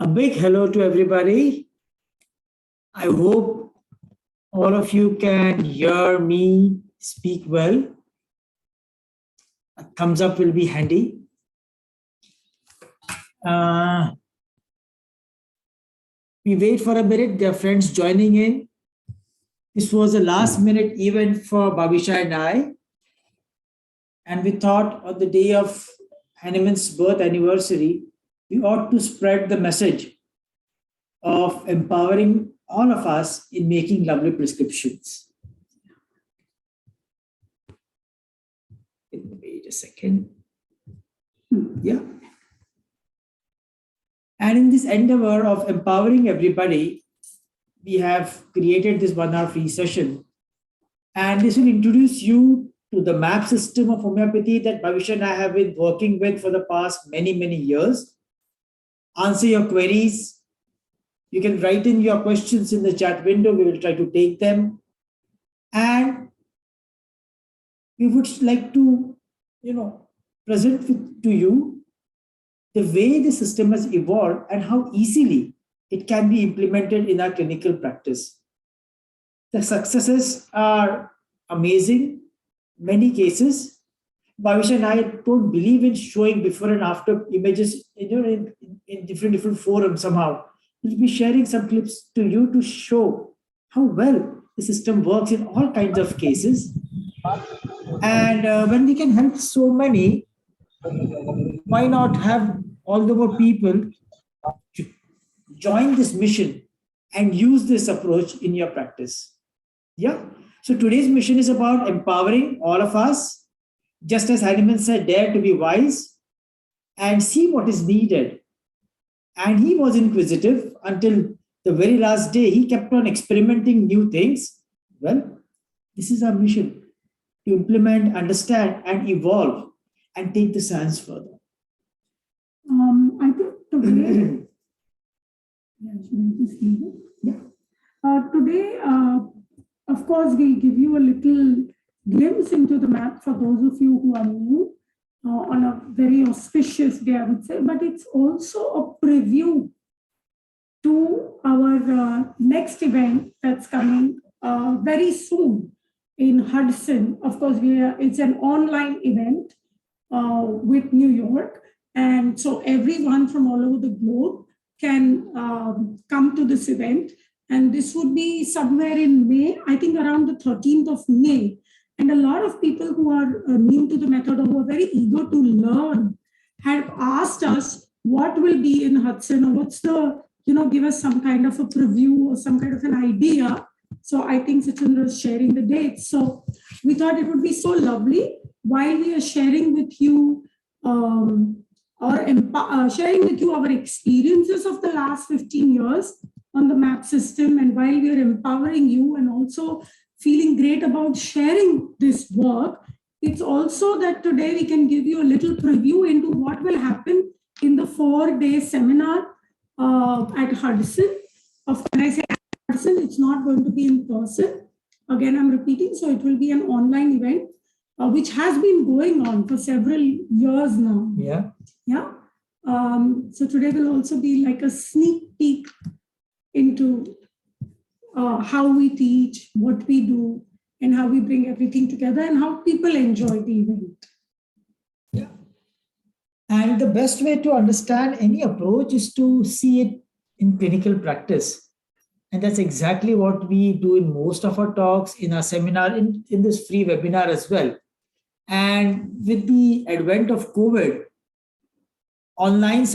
A big hello to everybody. I hope all of you can hear me speak well. A thumbs up will be handy. We wait for a minute. There are friends joining in. This was a last minute event for Babisha and I. And we thought on the day of Hahnemann's birth anniversary, we ought to spread the message of empowering all of us in making lovely prescriptions. Wait a second. Yeah. And in this endeavor of empowering everybody, we have created this 1 hour free session. And this will introduce you to the MAP system of homeopathy that Bhavisha and I have been working with for the past many, many years. Answer your queries. You can write in your questions in the chat window. We will try to take them. And we would like to, present to you the way the system has evolved and how easily it can be implemented in our clinical practice. The successes are amazing. Many cases, Bhavisha and I don't believe in showing before and after images in different forums somehow. We'll be sharing some clips to you to show how well the system works in all kinds of cases. And when we can help so many, why not have all the more people join this mission and use this approach in your practice? Yeah. So today's mission is about empowering all of us, just as Hahnemann said, dare to be wise and see what is needed. And he was inquisitive until the very last day. He kept on experimenting new things. Well, this is our mission, to implement, understand, and evolve and take the science further. I think today, today, of course, we'll give you a little glimpse into the map for those of you who are new on a very auspicious day, I would say, but it's also a preview to our next event that's coming very soon in Hudson. Of course, it's an online event with New York. And so everyone from all over the globe can come to this event. And this would be somewhere in May, I think around the 13th of May. And a lot of people who are new to the method or who are very eager to learn have asked us what will be in Hudson or what's the, give us some kind of a preview or some kind of an idea. So I think Sachandra is sharing the dates. So we thought it would be so lovely while we are sharing with you sharing with you our experiences of the last 15 years on the MAP system, and while we are empowering you and also feeling great about sharing this work, it's also that today we can give you a little preview into what will happen in the 4-day seminar at Hudson. When I say Hudson, it's not going to be in person. Again, I'm repeating, so it will be an online event, which has been going on for several years now. Yeah. So today will also be like a sneak peek into how we teach, what we do, and how we bring everything together and how people enjoy the event. Yeah. And the best way to understand any approach is to see it in clinical practice. And that's exactly what we do in most of our talks, in our seminar, in this free webinar as well. And with the advent of COVID, online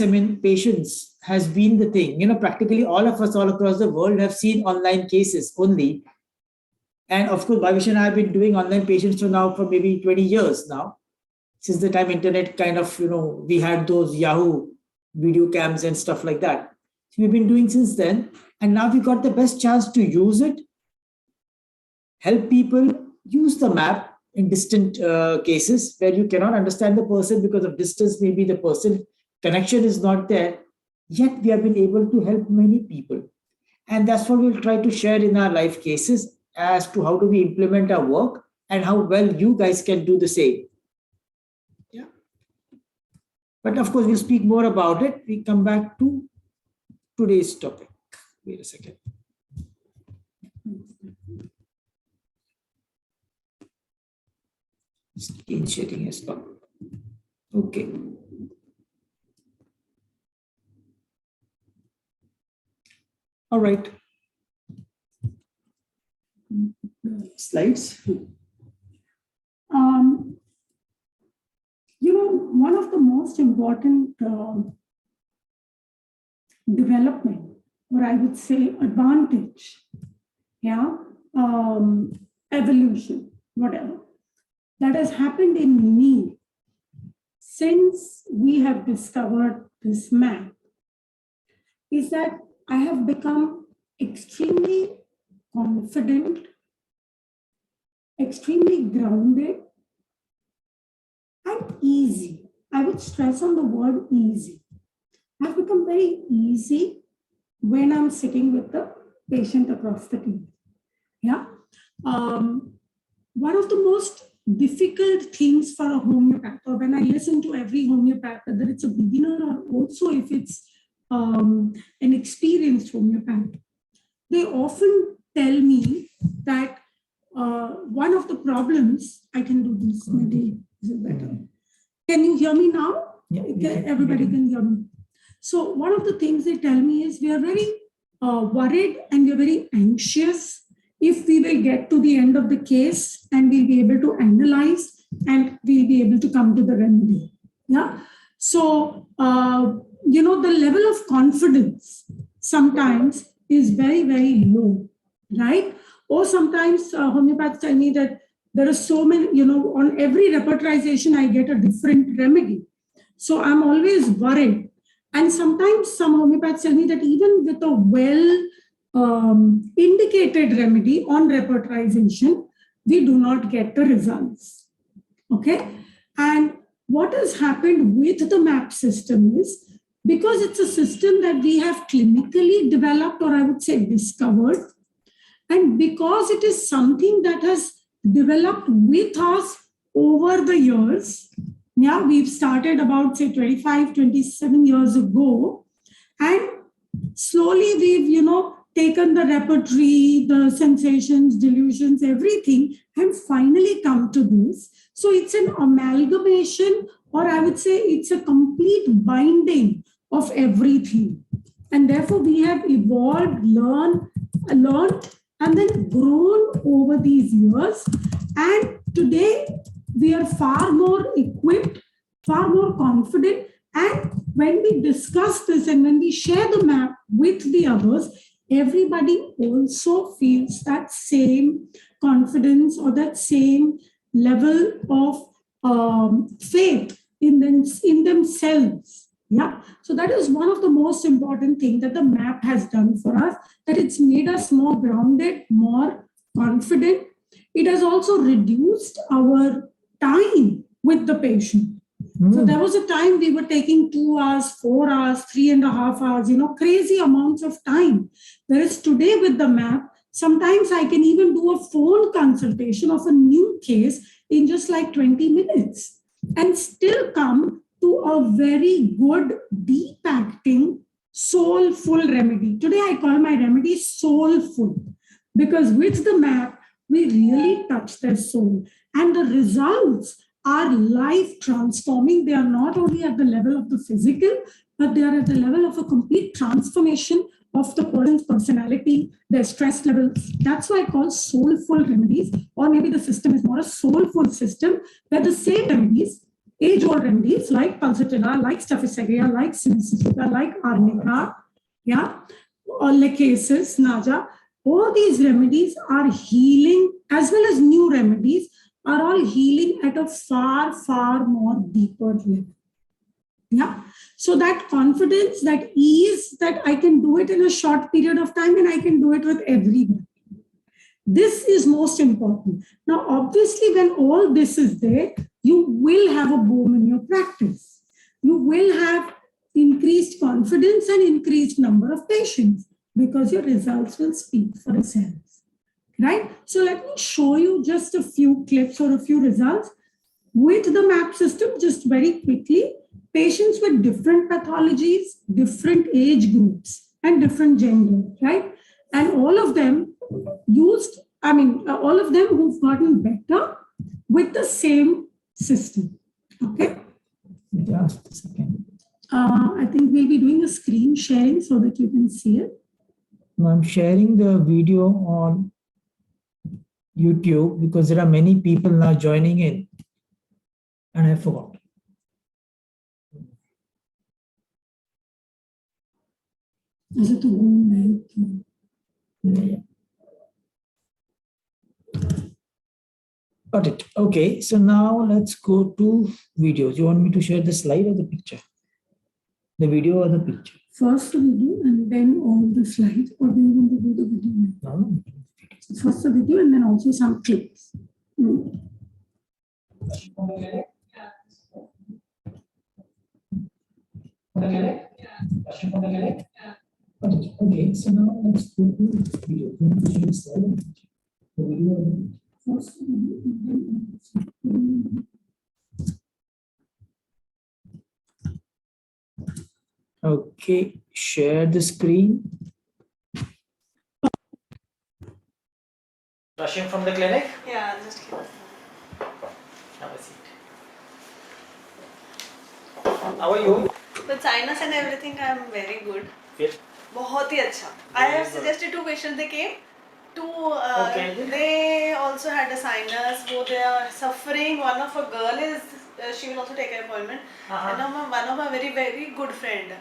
patients has been the thing. Practically all of us all across the world have seen online cases only. And of course, Bhavish and I have been doing online patients for maybe 20 years now, since the time internet kind of, we had those Yahoo video cams and stuff like that. So we've been doing since then. And now we got the best chance to use it, help people use the map in distant cases where you cannot understand the person because of distance, maybe the person connection is not there, yet we have been able to help many people. And that's what we'll try to share in our live cases as to how do we implement our work and how well you guys can do the same. Yeah. But of course, we'll speak more about it. We come back to today's topic. Wait a second. Screen sharing is not. Okay. All right. Slides. You know, one of the most important development, or I would say advantage, evolution, whatever, that has happened in me since we have discovered this map is that I have become extremely confident, extremely grounded, and easy. I would stress on the word easy. I've become very easy when I'm sitting with the patient across the table. One of the most difficult things for a homeopath, or when I listen to every homeopath, whether it's a beginner or also if it's an experienced homeopath, they often tell me that one of the problems, I can do this, maybe this is better. Can you hear me now? Yeah, everybody can hear me. So one of the things they tell me is we are very worried and we are very anxious if we will get to the end of the case and we'll be able to analyze and we'll be able to come to the remedy. Yeah. So, you know, the level of confidence sometimes is very, very low, right? Or sometimes homeopaths tell me that there are so many, you know, on every repertorization, I get a different remedy. So I'm always worried. And sometimes some homeopaths tell me that even with a indicated remedy on repertorization, we do not get the results. Okay. And what has happened with the MAP system is, because it's a system that we have clinically developed, or I would say discovered, and because it is something that has developed with us over the years, we've started about, say, 25, 27 years ago, and slowly we've, you know, taken the repertory, the sensations, delusions, everything, and finally come to this. So it's an amalgamation, or I would say it's a complete binding of everything. And therefore we have evolved, learned, and then grown over these years. And today we are far more equipped, far more confident. And when we discuss this and when we share the map with the others, everybody also feels that same confidence or that same level of faith in themselves. Yeah. So that is one of the most important things that the map has done for us, that it's made us more grounded, more confident. It has also reduced our time with the patient. So there was a time we were taking 2 hours, 4 hours, 3.5 hours, you know, crazy amounts of time. Whereas today with the map, sometimes I can even do a phone consultation of a new case in just like 20 minutes and still come to a very good, deep acting, soulful remedy. Today I call my remedy soulful, because with the map, we really touch their soul. And the results are life transforming. They are not only at the level of the physical, but they are at the level of a complete transformation of the person's personality, their stress levels. That's why I call soulful remedies, or maybe the system is more a soulful system, where the same remedies, age-old remedies like pulsatilla, like staphyseria, like sincicica, like arnica, or lecasis, naja, all these remedies are healing, as well as new remedies are all healing at a far, far more deeper level. Yeah. So that confidence, that ease, that I can do it in a short period of time and I can do it with everyone. This is most important. Now, obviously, when all this is there, you will have a boom in your practice. You will have increased confidence and increased number of patients, because your results will speak for themselves, right? So let me show you just a few clips or a few results with the MAP system, just very quickly. Patients with different pathologies, different age groups. and different gender, right? And all of them used, all of them who've gotten better with the same system. Okay. Just a second. I think we'll be doing a screen sharing so that you can see it. Now I'm sharing the video on YouTube because there are many people now joining in, and I forgot. Is it a woman? Yeah. Got it. Okay, so now let's go to videos. You want me to share the slide or the picture? The video or the picture? First the video and then all the slides, or do you want to do the video? No. First the video and then also some clips. Okay, so now let's go to the video. You want to share the slide or the picture? The video. First the video and then Okay, share the screen. Rushing from the clinic? Yeah, just kidding. Have a seat. How are you? With sinus and everything, I'm very good. Fit. बहुत ही अच्छा. I have suggested 2 patients. They came. Okay. They also had a sinus. They are suffering. One of a girl is. She will also take an appointment. And one of my very very good friend.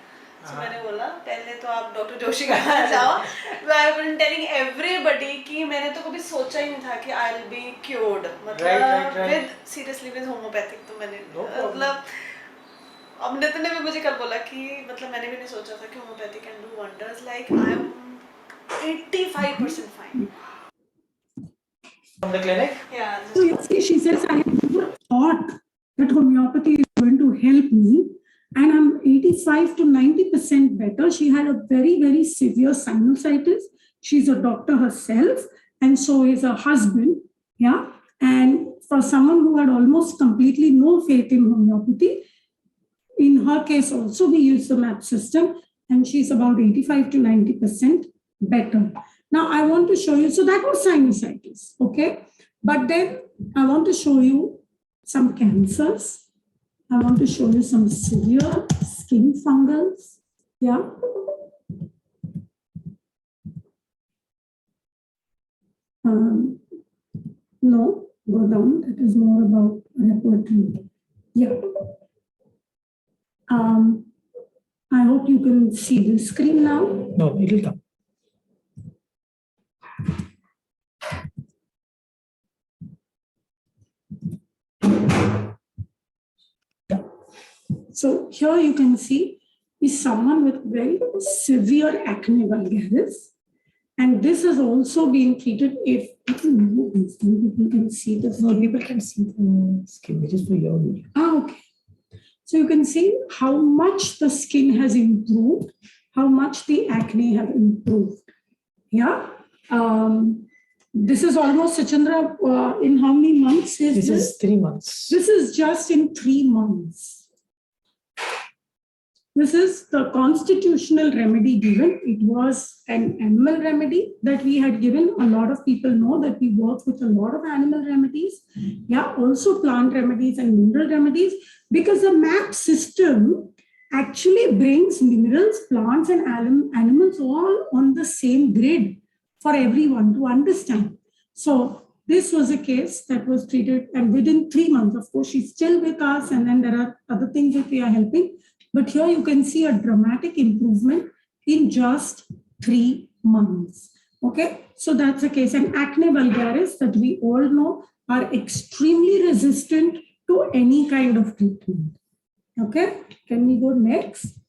So मैंने बोला पहले तो आप doctor Joshi के पास जाओ. I've been telling everybody कि मैंने तो कभी सोचा ही नहीं था कि I'll be cured. मतलब with seriously with homeopathic तो मैंने मतलब अब नितिन ने भी मुझे कल बोला कि मतलब मैंने भी नहीं सोचा था कि homeopathy can do wonders. Like I'm 85% fine. From the clinic? Yeah. so you see, she says, I never thought that homeopathy is going to help me. And I'm 85 to 90% better. She had a very, very severe sinusitis. She's a doctor herself, and so is her husband. Yeah. And for someone who had almost completely no faith in homeopathy, in her case also, we use the MAP system, and she's about 85 to 90% better. Now, I want to show you, so that was sinusitis, okay? But then I want to show you some cancers. I want to show you some severe skin fungals. Yeah. No, go down. That is more about repertory. Yeah. I hope you can see the screen now. No, it will come. So here you can see is someone with very severe acne vulgaris. And this has also been treated if people can see the skin. No, people can see the skin, which is for your video. Okay. So you can see how much the skin has improved, how much the acne have improved. Yeah. This is almost, Sachandra, in how many months is this? This is 3 months. This is just in 3 months. This is the constitutional remedy given. It was an animal remedy that we had given. A lot of people know that we work with a lot of animal remedies. Yeah, also plant remedies and mineral remedies, because the MAP system actually brings minerals, plants, and animals all on the same grid for everyone to understand. So this was a case that was treated, and within 3 months, of course, she's still with us, and then there are other things that we are helping. But here you can see a dramatic improvement in just 3 months. Okay, so that's a case. And acne vulgaris, that we all know, are extremely resistant to any kind of treatment. Okay, can we go next?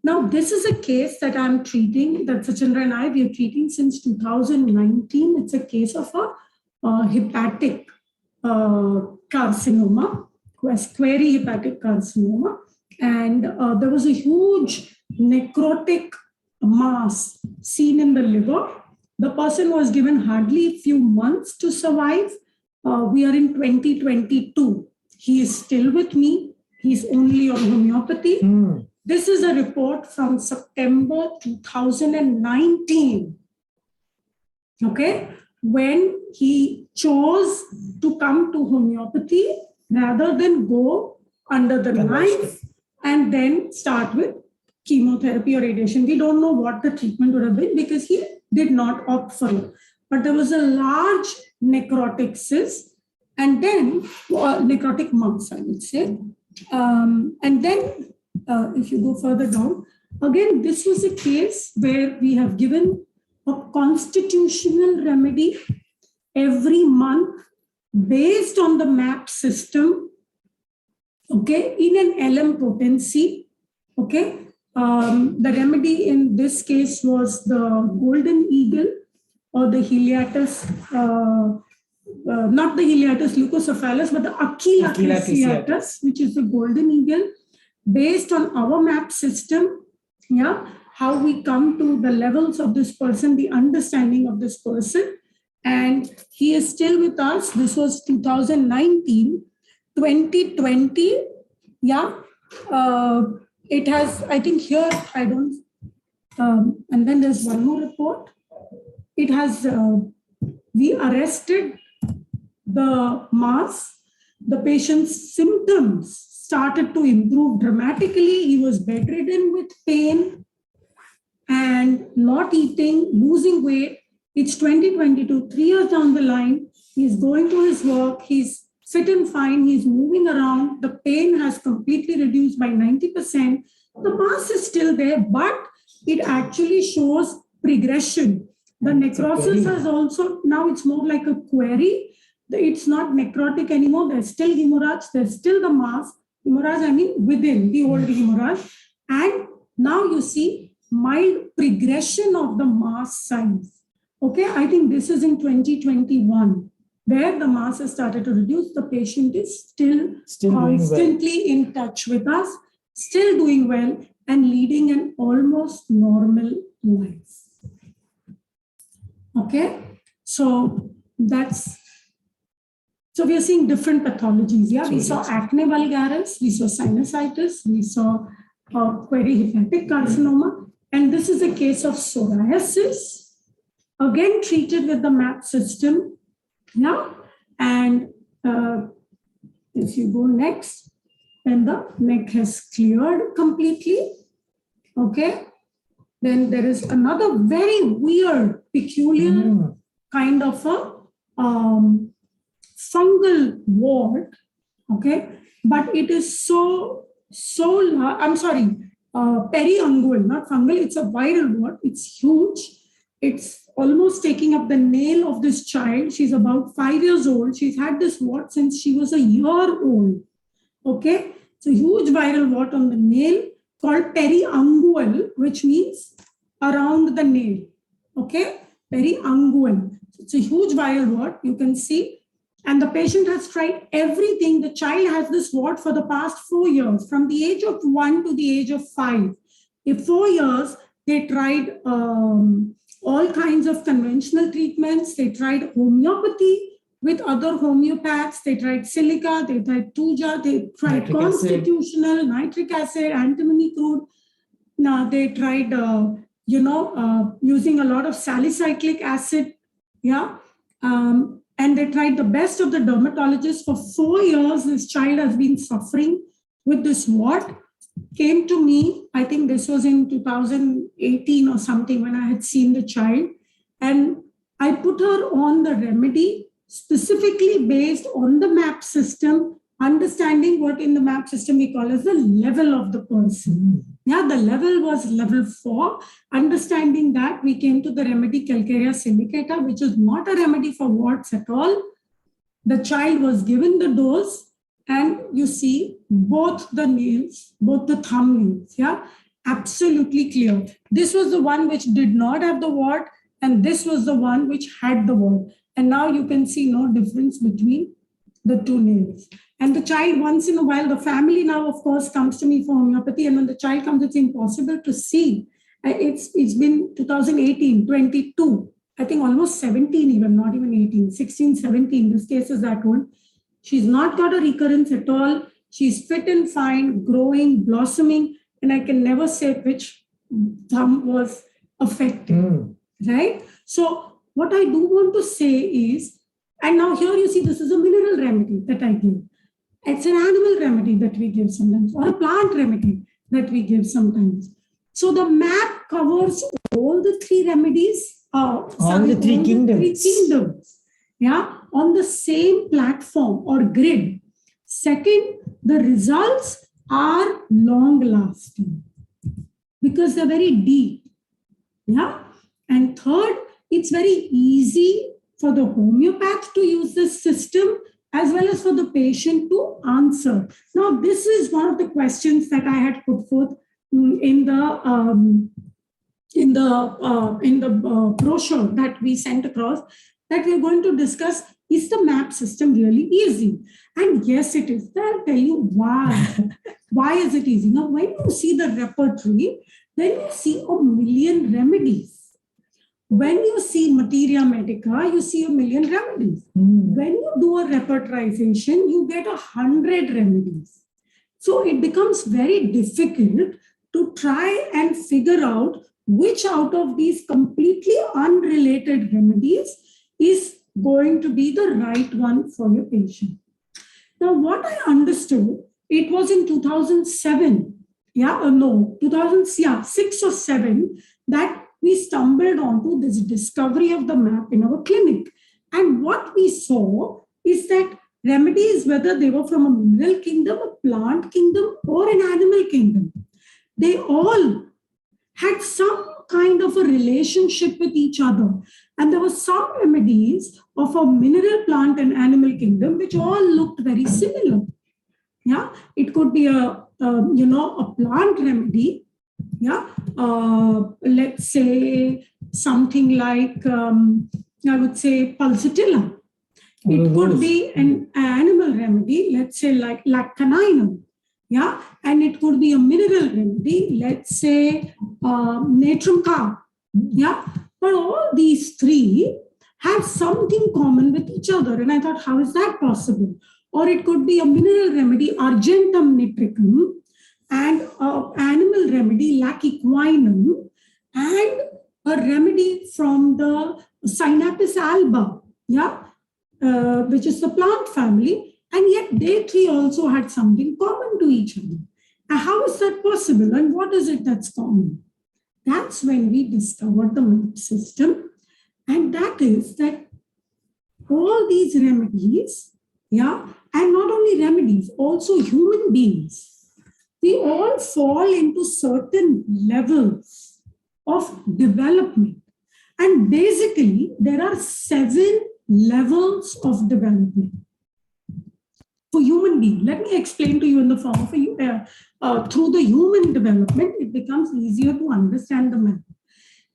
Now, this is a case that I'm treating, that Sachandra and I, we are treating since 2019. It's a case of a hepatic carcinoma, query hepatic carcinoma. And there was a huge necrotic mass seen in the liver. The person was given hardly a few months to survive. We are in 2022. He is still with me. He's only on homeopathy. This is a report from September 2019. Okay, when he chose to come to homeopathy rather than go under the knife and then start with chemotherapy or radiation. We don't know what the treatment would have been because he did not opt for it. But there was a large necrotic cyst and then necrotic mass, I would say. And then if you go further down, again, this was a case where we have given a constitutional remedy every month based on the MAP system, okay, in an LM potency, okay. The remedy in this case was the golden eagle or the Heliatus, not the Heliatus leucocephalus, but the Aquila Heliatus, which is the golden eagle, based on our MAP system, yeah, how we come to the levels of this person, the understanding of this person. And he is still with us. This was 2019, 2020, yeah. It has, I think here, I don't, and then there's one more report. It has, we arrested the mass. The patient's symptoms started to improve dramatically. He was bedridden with pain and not eating, losing weight. It's 2022, 3 years down the line. He's going to his work. He's fit and fine. He's moving around. The pain has completely reduced by 90%. The mass is still there, but it actually shows progression. The necrosis has also, now it's more like a query. It's not necrotic anymore. There's still hemorrhage. There's still the mass. Hemorrhage, I mean, within the old hemorrhage. And now you see mild progression of the mass size. Okay, I think this is in 2021. Where the mass has started to reduce, the patient is still constantly in touch with us, still doing well and leading an almost normal life. Okay, so we are seeing different pathologies. Yeah, we saw acne vulgaris, we saw sinusitis, we saw perihepatic carcinoma, and this is a case of psoriasis, again treated with the MAP system. Yeah, and if you go next, then the neck has cleared completely. Okay, then there is another very weird, peculiar kind of a fungal wart. Okay, but it is so I'm sorry, periungual, not fungal. It's a viral wart. It's huge. It's almost taking up the nail of this child. She's about 5 years old. She's had this wart since she was a year old. Okay, it's a huge viral wart on the nail called periungual, which means around the nail. Okay, periungual. It's a huge viral wart. You can see, and the patient has tried everything. The child has this wart for the past 4 years, from the age of 1 to the age of 5. In 4 years, they tried all kinds of conventional treatments. They tried homeopathy with other homeopaths. They tried silica, they tried tuja, they tried constitutional, nitric acid, antimony crude. Now they tried, using a lot of salicylic acid. Yeah. And they tried the best of the dermatologists. For 4 years, this child has been suffering with this wart. Came to me, I think this was in 2018 or something, when I had seen the child, and I put her on the remedy specifically based on the MAP system, understanding what in the MAP system we call as the level of the person. Yeah, the level was level 4. Understanding that, we came to the remedy Calcarea silicata, which is not a remedy for warts at all. The child was given the dose, and you see both the nails, both the thumbnails, yeah, absolutely clear. This was the one which did not have the wart, and this was the one which had the wart. And now you can see no difference between the two nails. And the child, once in a while, the family now, of course, comes to me for homeopathy. And when the child comes, it's impossible to see. It's been 2018, 22, I think almost 17 even, not even 18, 16, 17. This case is that old. She's not got a recurrence at all. She's fit and fine, growing, blossoming. and I can never say which thumb was affected, right? So what I do want to say is, and now here you see this is a mineral remedy that I give. It's an animal remedy that we give sometimes, or a plant remedy that we give sometimes. So the map covers all the three remedies, all the three kingdoms. Yeah, on the same platform or grid. Second, the results are long lasting because they're very deep. Yeah. And third, it's very easy for the homeopath to use this system as well as for the patient to answer. Now, this is one of the questions that I had put forth in the brochure that we sent across, that we're going to discuss, is the MAP system really easy? And yes, it is. I'll tell you why. Why is it easy? Now, when you see the repertory, then you see a million remedies. When you see materia medica, you see a million remedies. When you do a repertorization, you get 100 remedies. So it becomes very difficult to try and figure out which out of these completely unrelated remedies is going to be the right one for your patient. Now, what I understood, it was in 2007, 2006 or 7, that we stumbled onto this discovery of the MAP in our clinic. And what we saw is that remedies, whether they were from a mineral kingdom, a plant kingdom, or an animal kingdom, they all had some kind of a relationship with each other. And there were some remedies of a mineral, plant, and animal kingdom which all looked very similar. Yeah, it could be a plant remedy. Yeah, let's say something like I would say pulsatilla. It could be an animal remedy, let's say like lactaninum. Yeah, and it could be a mineral remedy, let's say natrum car. Yeah, but all these three have something common with each other. And I thought, how is that possible? Or it could be a mineral remedy, argentum nitricum, and an animal remedy, laciquinum, and a remedy from the Sinapis alba, which is the plant family. And yet they three also had something common to each other. And how is that possible? And what is it that's common? That's when we discovered the MAP system. And that is that all these remedies, and not only remedies, also human beings, we all fall into certain levels of development. And basically, there are 7 levels of development for human being. Let me explain to you in the form of through the human development, it becomes easier to understand the MAP.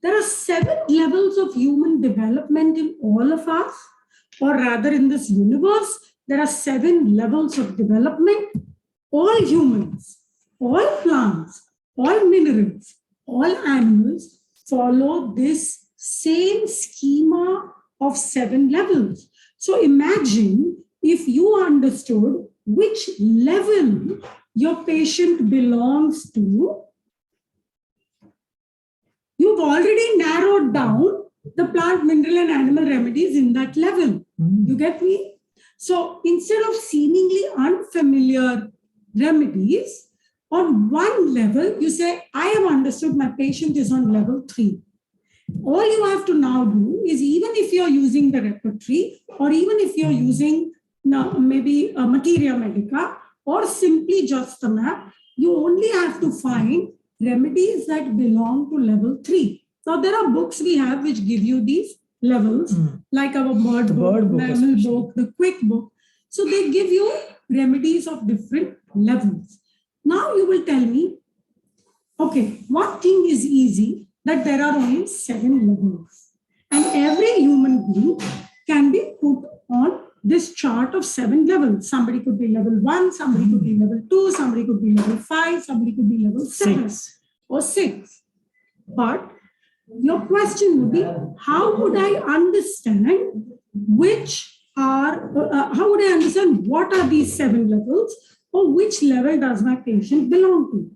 There are 7 levels of human development in all of us, or rather in this universe. There are 7 levels of development. All humans, all plants, all minerals, all animals follow this same schema of 7 levels. So imagine if you understood which level your patient belongs to, you've already narrowed down the plant, mineral, and animal remedies in that level. You get me? So instead of seemingly unfamiliar remedies, on one level, you say, I have understood my patient is on level 3. All you have to now do is, even if you're using the repertory, or even if you're using maybe a materia medica, or simply just the MAP, you only have to find remedies that belong to level 3. Now, there are books we have which give you these levels, like our bird book, mammal book, the quick book. So they give you remedies of different levels. Now you will tell me, okay, one thing is easy, that there are only 7 levels. And every human being can be put on this chart of 7 levels. Somebody could be level 1, somebody could be level 2, somebody could be level 5, somebody could be level 7 or 6. But your question would be, how would I understand what are these 7 levels, or which level does my patient belong to?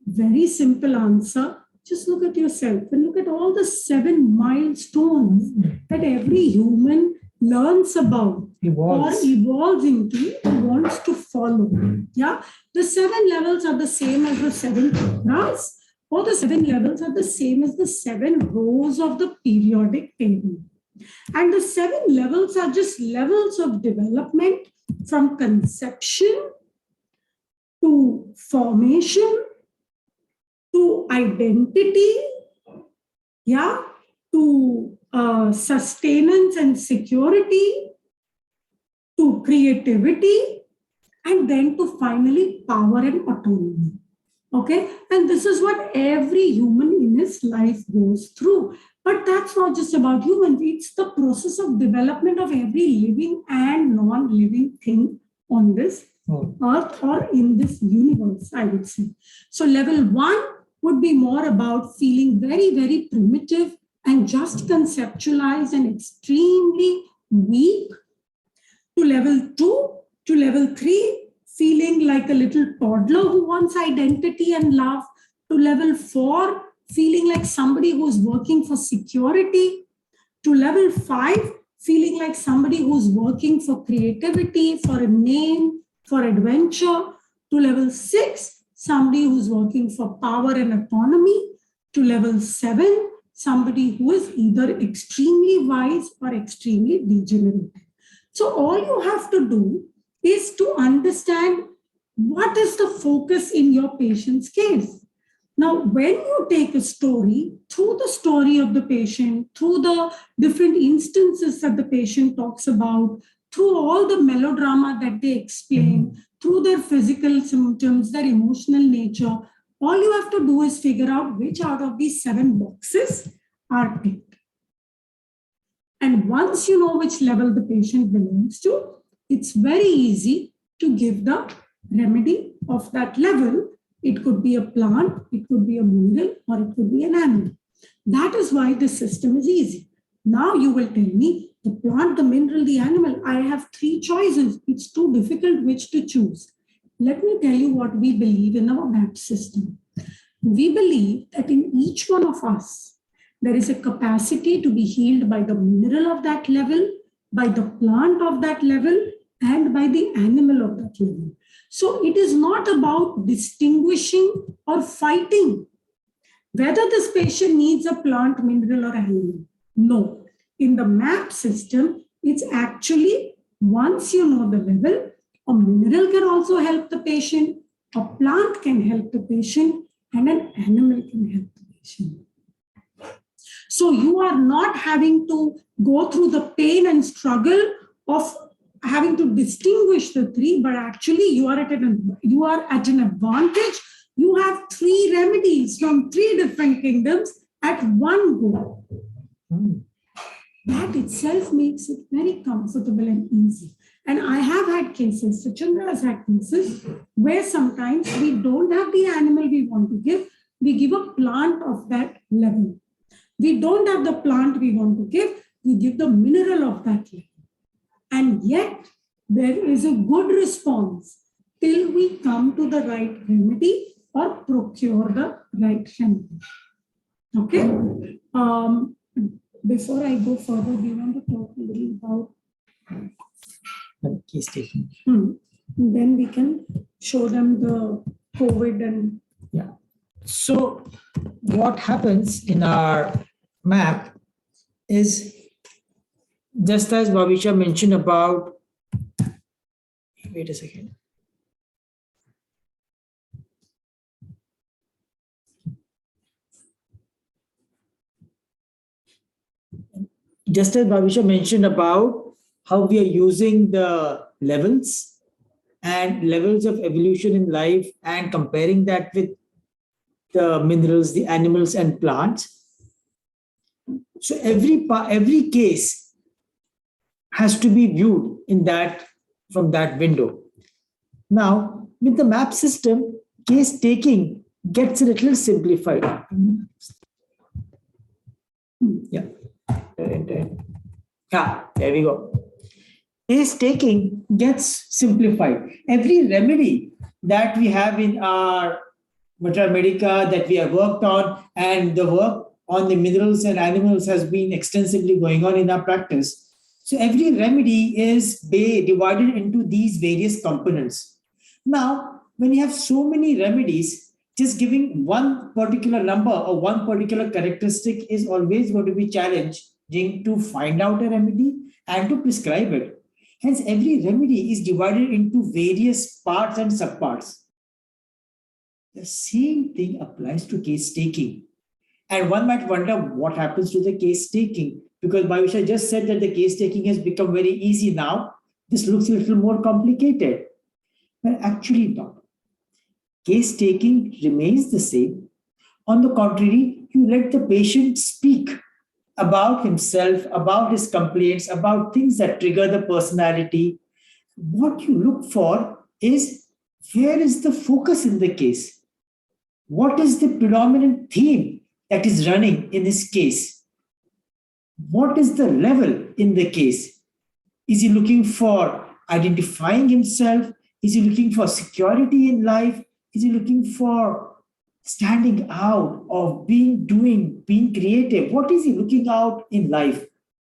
Very simple answer. Just look at yourself and look at all the 7 milestones that every human learns about or evolves into or wants to follow. Yeah, the 7 levels are the same as the 7 chakras, or the 7 levels are the same as the 7 rows of the periodic table. And the 7 levels are just levels of development from conception to formation to identity, yeah, to sustenance and security, to creativity, and then to finally power and autonomy. Okay, and this is what every human in his life goes through. But that's not just about humans, it's the process of development of every living and non-living thing on this earth or in this universe, I would say. So level 1 would be more about feeling very, very primitive and just conceptualized and extremely weak. To level 2, to level 3, feeling like a little toddler who wants identity and love. To level 4, feeling like somebody who's working for security. To level 5, feeling like somebody who's working for creativity, for a name, for adventure. To level 6, somebody who's working for power and autonomy. To level 7, somebody who is either extremely wise or extremely degenerate. So all you have to do is to understand what is the focus in your patient's case. Now, when you take a story, through the story of the patient, through the different instances that the patient talks about, through all the melodrama that they explain, through their physical symptoms, their emotional nature, all you have to do is figure out which out of these 7 boxes are ticked. And once you know which level the patient belongs to, it's very easy to give the remedy of that level. It could be a plant, it could be a mineral, or it could be an animal. That is why the system is easy. Now you will tell me, the plant, the mineral, the animal, I have 3 choices. It's too difficult which to choose. Let me tell you what we believe in our MAP system. We believe that in each one of us, there is a capacity to be healed by the mineral of that level, by the plant of that level, and by the animal of that level. So it is not about distinguishing or fighting whether this patient needs a plant, mineral, or animal. No. In the MAP system, it's actually, once you know the level, a mineral can also help the patient, a plant can help the patient, and an animal can help the patient. So you are not having to go through the pain and struggle of having to distinguish the 3, but actually you are at an advantage. You have 3 remedies from 3 different kingdoms at one go. That itself makes it very comfortable and easy. And I have had cases, Sachandra has had cases, where sometimes we don't have the animal we want to give, we give a plant of that level. We don't have the plant we want to give, we give the mineral of that level. And yet, there is a good response till we come to the right remedy or procure the right remedy. Okay? Before I go further, we want to talk a little about the case taking. Then we can show them the COVID and... Yeah. So what happens in our MAP is, just as Bhavisha mentioned about, wait a second. Just as Bhavisha mentioned about how we are using the levels and levels of evolution in life and comparing that with the minerals, the animals and plants. So every case has to be viewed in that, from that window. Now, with the MAP system, case taking gets a little simplified. Yeah. There we go. Case taking gets simplified. Every remedy that we have in our Mater Medica that we have worked on, and the work on the minerals and animals has been extensively going on in our practice. So every remedy is divided into these various components. Now, when you have so many remedies, just giving one particular number or one particular characteristic is always going to be challenging to find out a remedy and to prescribe it. Hence, every remedy is divided into various parts and subparts. The same thing applies to case taking. And one might wonder what happens to the case taking, because Bhavisha just said that the case taking has become very easy now. This looks a little more complicated. But actually not. Case taking remains the same. On the contrary, you let the patient speak about himself, about his complaints, about things that trigger the personality. What you look for is, where is the focus in the case? What is the predominant theme that is running in this case? What is the level in the case? Is he looking for identifying himself? Is he looking for security in life? Is he looking for standing out of being creative? What is he looking out in life?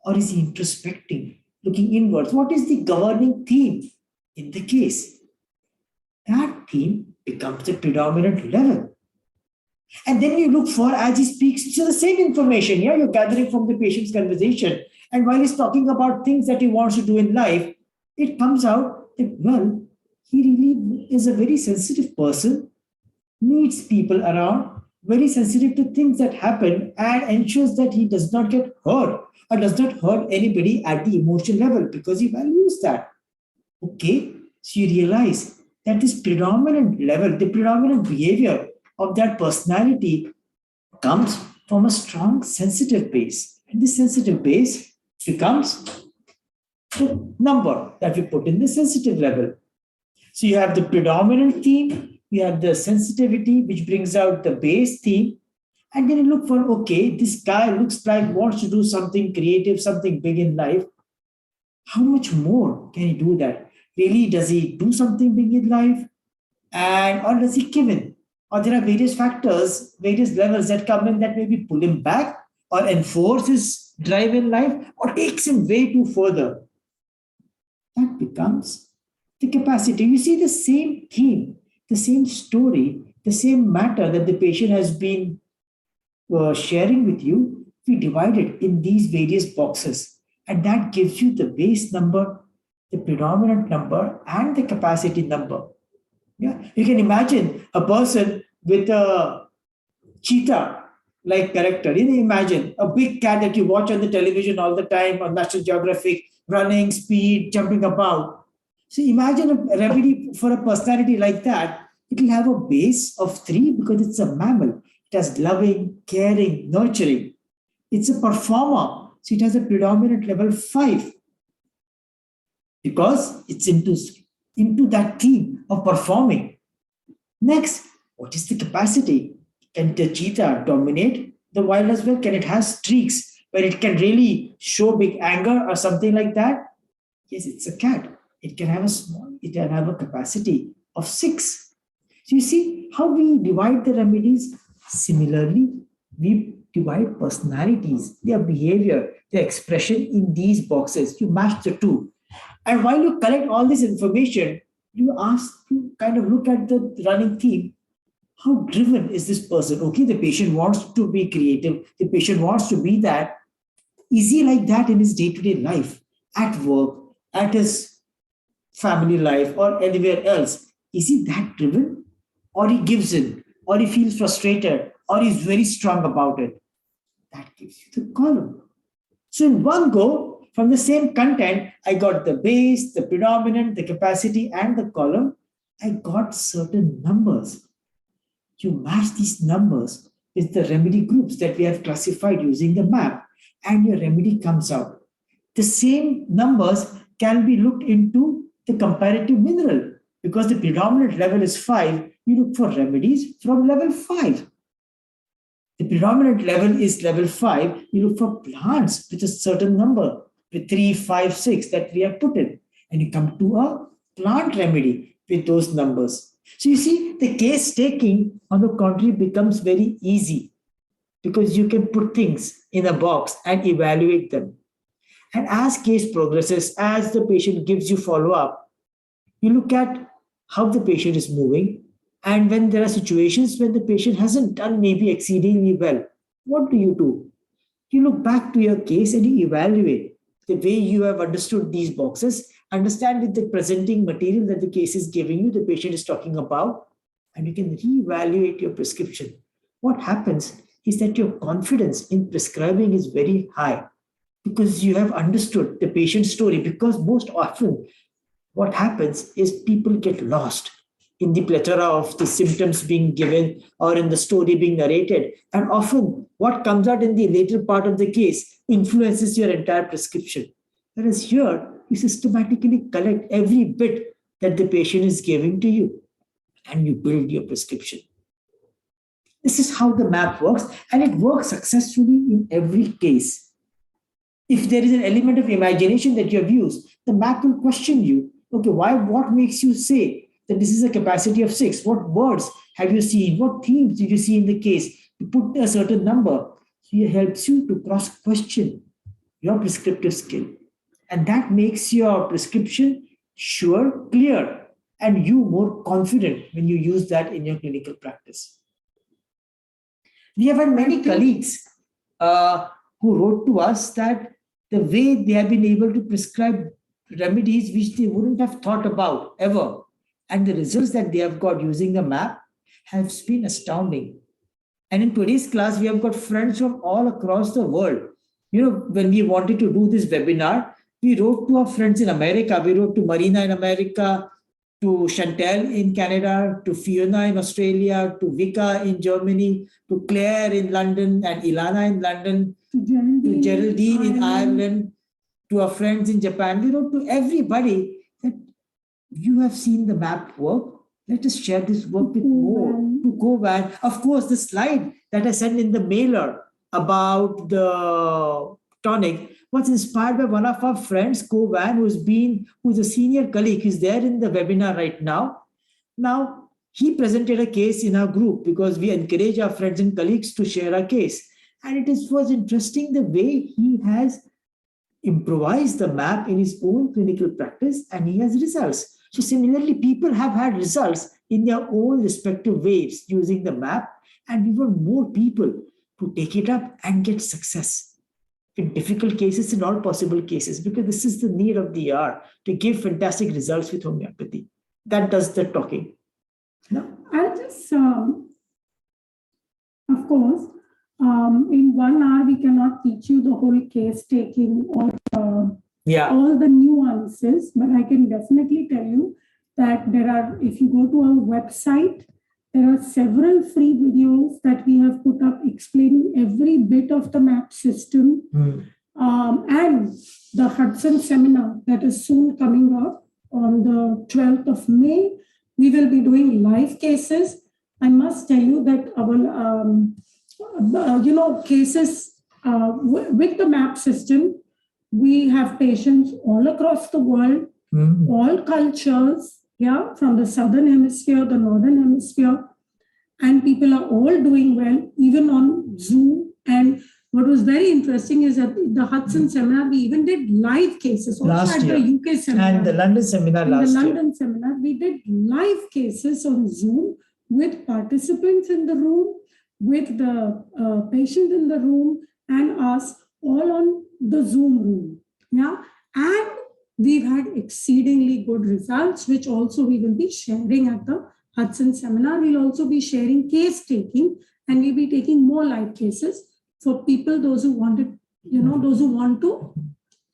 Or is he introspecting, looking inwards? What is the governing theme in the case? That theme becomes the predominant level. And then you look for, as he speaks, so the same information, yeah, you're gathering from the patient's conversation. And while he's talking about things that he wants to do in life, it comes out that, well, he really is a very sensitive person, needs people around, very sensitive to things that happen, and ensures that he does not get hurt or does not hurt anybody at the emotional level because he values that. Okay, so you realize that this predominant level, the predominant behavior of that personality comes from a strong sensitive base. And this sensitive base becomes the number that we put in the sensitive level. So you have the predominant theme, you have the sensitivity, which brings out the base theme. And then you look for, okay, this guy looks like wants to do something creative, something big in life. How much more can he do that? Really, does he do something big in life? Or does he give in? Or there are various factors, various levels that come in that maybe pull him back or enforce his drive in life or takes him way too further. That becomes the capacity. You see the same theme, the same story, the same matter that the patient has been sharing with you. We divide it in these various boxes. And that gives you the base number, the predominant number, and the capacity number. Yeah, you can imagine a person with a cheetah-like character. You can imagine a big cat that you watch on the television all the time on National Geographic, running, speed, jumping about. So imagine a remedy for a personality like that. It will have a base of 3 because it's a mammal. It has loving, caring, nurturing. It's a performer, so it has a predominant level 5 because it's into that theme of performing. Next, what is the capacity? Can the cheetah dominate the wild as well? Can it have streaks where it can really show big anger or something like that? Yes, it's a cat. It can have a capacity of 6. So you see how we divide the remedies. Similarly, we divide personalities, their behavior, their expression in these boxes. You match the two. And while you collect all this information, you kind of look at the running theme. How driven is this person? Okay, the patient wants to be creative. The patient wants to be that. Is he like that in his day-to-day life, at work, at his family life, or anywhere else? Is he that driven? Or he gives in, or he feels frustrated, or he's very strong about it? That gives you the column. So in one go, from the same content, I got the base, the predominant, the capacity, and the column. I got certain numbers. You match these numbers with the remedy groups that we have classified using the map, and your remedy comes out. The same numbers can be looked into the comparative mineral because the predominant level is 5. You look for remedies from level 5. The predominant level is level 5. You look for plants with a certain number, with 3, 5, 6 that we have put in. And you come to a plant remedy with those numbers. So you see, the case taking, on the contrary, becomes very easy because you can put things in a box and evaluate them. And as case progresses, as the patient gives you follow-up, you look at how the patient is moving. And when there are situations when the patient hasn't done maybe exceedingly well, what do? You look back to your case and you evaluate the way you have understood these boxes, understand with the presenting material that the case is giving you, the patient is talking about, and you can reevaluate your prescription. What happens is that your confidence in prescribing is very high because you have understood the patient's story. Because most often, what happens is people get lost in the plethora of the symptoms being given or in the story being narrated. And often, what comes out in the later part of the case influences your entire prescription. Whereas here, you systematically collect every bit that the patient is giving to you and you build your prescription. This is how the map works, and it works successfully in every case. If there is an element of imagination that you have used, the map will question you. Okay, why? What makes you say that this is a capacity of 6? What words have you seen? What themes did you see in the case to put a certain number? So it helps you to cross-question your prescriptive skill. And that makes your prescription sure, clear, and you more confident when you use that in your clinical practice. We have had many colleagues who wrote to us that the way they have been able to prescribe remedies which they wouldn't have thought about ever, and the results that they have got using the map has been astounding. And in today's class, we have got friends from all across the world. You know, when we wanted to do this webinar, we wrote to our friends in America. We wrote to Marina in America, to Chantal in Canada, to Fiona in Australia, to Vika in Germany, to Claire in London, and Ilana in London, to Geraldine in Ireland, to our friends in Japan. We wrote to everybody that you have seen the map work. Let us share this work with more. To go back. Of course, the slide that I sent in the mailer about the tonic was inspired by one of our friends, Ko Van, who's a senior colleague. He's there in the webinar right now. Now, he presented a case in our group because we encourage our friends and colleagues to share a case. And was interesting the way he has improvised the map in his own clinical practice, and he has results. So similarly, people have had results in their own respective ways using the map, and we want more people to take it up and get success in difficult cases, in all possible cases, because this is the need of the hour, to give fantastic results with homeopathy. That does the talking. No? I'll just, of course, in 1 hour, we cannot teach you the whole case taking or all the nuances, but I can definitely tell you that there are, if you go to our website, there are several free videos that we have put up explaining every bit of the map system. And the Hudson Seminar that is soon coming up on the 12th of May, we will be doing live cases. I must tell you that our, cases with the map system, we have patients all across the world, all cultures, from the southern hemisphere, the northern hemisphere, and people are all doing well, even on Zoom. And what was very interesting is that the Hudson Seminar, we even did live cases also last at year. The UK Seminar. And the London Seminar in last the year. London Seminar, we did live cases on Zoom with participants in the room, with the patient in the room, and us all on the Zoom room. And we've had exceedingly good results, which also we will be sharing at the Hudson Seminar. We'll also be sharing case taking, and we'll be taking more live cases for people, those who wanted, those who want to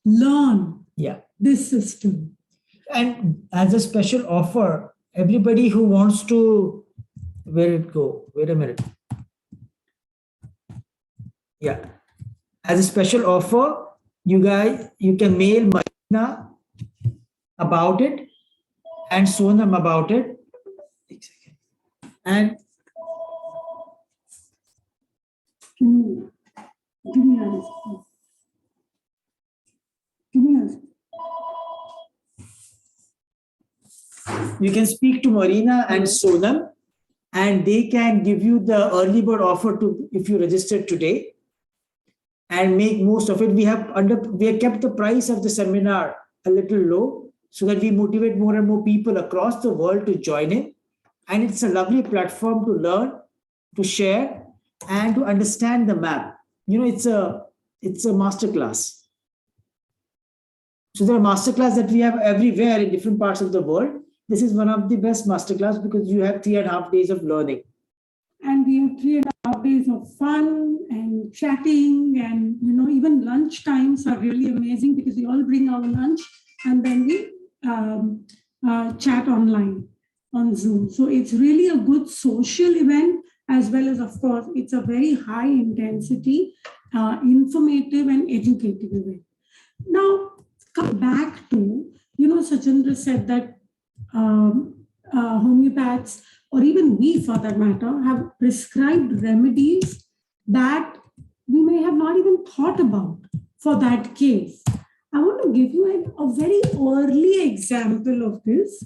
learn this system. And as a special offer, everybody who wants to, where it go? Wait a minute. As a special offer, you can mail Marina about it and Sonam about it. And give me yours. Give me yours. you can speak to Marina and Sonam, and they can give you the early bird offer to if you register today and make most of it. We have kept the price of the seminar a little low so that we motivate more and more people across the world to join in. And it's a lovely platform to learn, to share, and to understand the map. It's a masterclass. So there are masterclass that we have everywhere in different parts of the world. This is one of the best masterclass because you have 3.5 days of learning. And we have 3.5 days of fun and chatting, and even lunch times are really amazing because we all bring our lunch and then we chat online on Zoom. So it's really a good social event, as well as, of course, it's a very high intensity, informative and educative event. Now, come back to, Sachendra said that homeopaths, or even we for that matter, have prescribed remedies that we may have not even thought about for that case. I want to give you a very early example of this,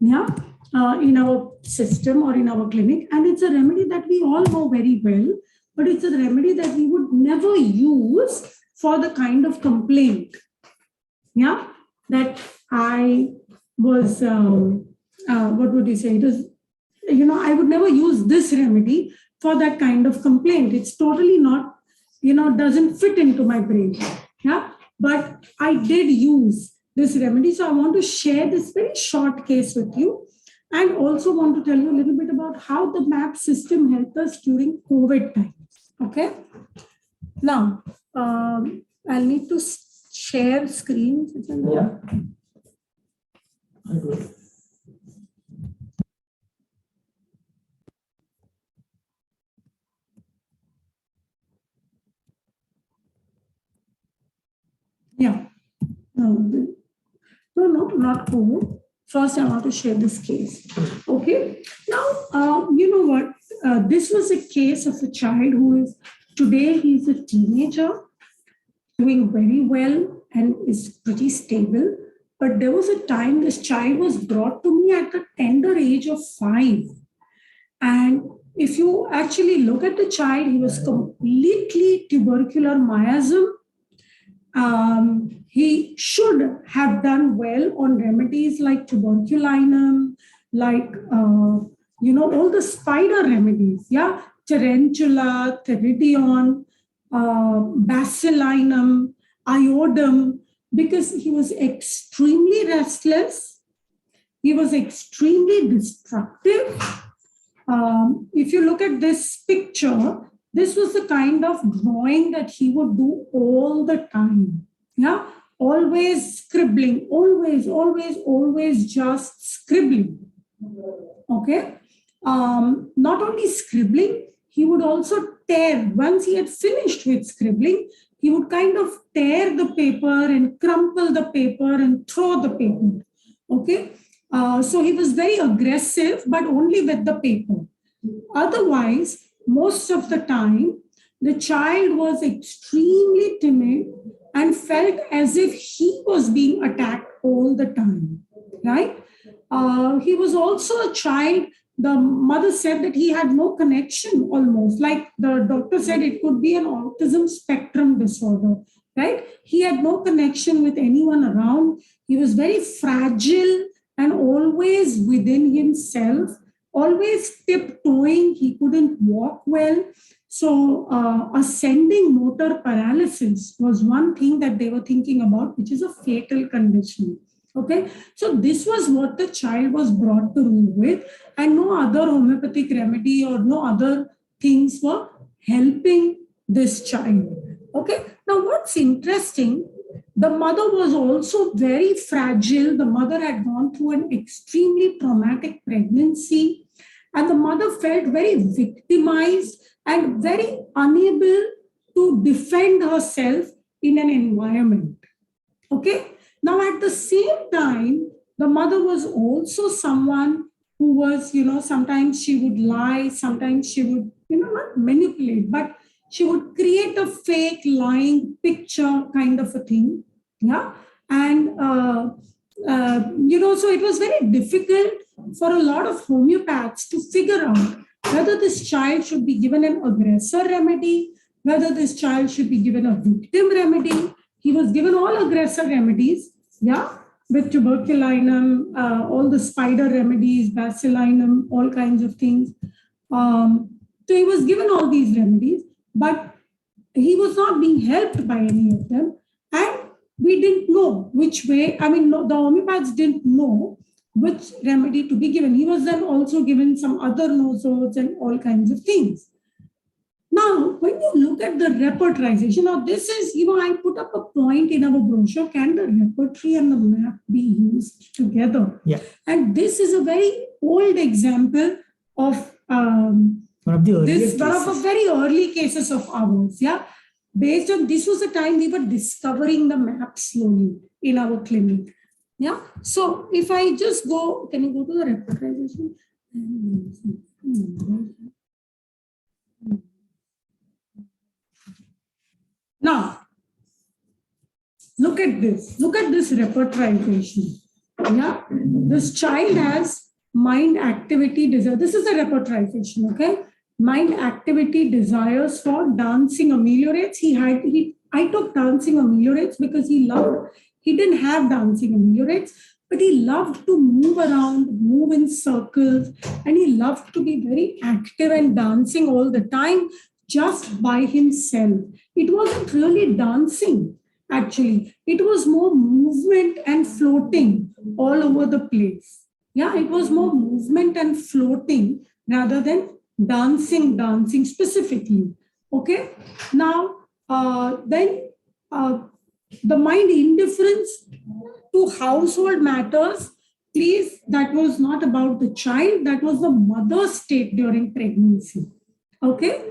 in our system or in our clinic. And it's a remedy that we all know very well, but it's a remedy that we would never use for the kind of complaint, that I was, what would you say? It was, I would never use this remedy for that kind of complaint. It's totally not, doesn't fit into my brain. But I did use this remedy. So I want to share this very short case with you, and also want to tell you a little bit about how the MAP system helped us during COVID times. Okay. Now, I'll need to share screen. Yeah. Yeah. No, not COVID. First, I want to share this case. Okay. Now, you know what? This was a case of a child who is, today he's a teenager, doing very well and is pretty stable. But there was a time this child was brought to me at the tender age of 5. And if you actually look at the child, he was completely tubercular miasm. He should have done well on remedies like tuberculinum, like, all the spider remedies, tarantula, theridion, bacillinum, iodum, because he was extremely restless. He was extremely destructive. If you look at this picture, this was the kind of drawing that he would do all the time. Always scribbling, always just scribbling. Okay. Not only scribbling, he would also tear. Once he had finished with scribbling, he would kind of tear the paper and crumple the paper and throw the paper. Okay. So he was very aggressive, but only with the paper. Otherwise, most of the time, the child was extremely timid and felt as if he was being attacked all the time, right? He was also a child, the mother said that he had no connection almost, like the doctor said it could be an autism spectrum disorder, right? He had no connection with anyone around. He was very fragile and always within himself, always tiptoeing. He couldn't walk well. So ascending motor paralysis was one thing that they were thinking about, which is a fatal condition. Okay, so this was what the child was brought to me with, and no other homeopathic remedy or no other things were helping this child. Okay, now what's interesting, the mother was also very fragile. The mother had gone through an extremely traumatic pregnancy, and the mother felt very victimized and very unable to defend herself in an environment. Okay. Now, at the same time, the mother was also someone who was, sometimes she would lie, sometimes she would, not manipulate, but she would create a fake lying picture kind of a thing. Yeah. And so it was very difficult for a lot of homeopaths to figure out whether this child should be given an aggressor remedy, whether this child should be given a victim remedy. He was given all aggressor remedies, yeah, with tuberculinum, all the spider remedies, bacillinum, all kinds of things. So he was given all these remedies, but he was not being helped by any of them. And we didn't know which way, the homeopaths didn't know which remedy to be given. He was then also given some other nosodes and all kinds of things. Now, when you look at the repertorization, now this is, I put up a point in our brochure, can the repertory and the map be used together? Yeah. And this is a very old example of one of the very early cases of ours, yeah. Based on this was the time we were discovering the map slowly in our clinic. Yeah. So if I just go, can you go to the repertorization? Now, look at this. Look at this repertorization. Yeah. This child has mind activity desire. This is the repertorization, okay? Mind activity desires for dancing ameliorates. I took dancing ameliorates because he didn't have dancing ameliorates, but he loved to move around, move in circles, and he loved to be very active and dancing all the time just by himself. It wasn't really dancing, actually. It was more movement and floating all over the place. Yeah, it was more movement and floating rather than dancing specifically. Okay. Now, then the mind indifference to household matters, please, that was not about the child, that was the mother's state during pregnancy. Okay.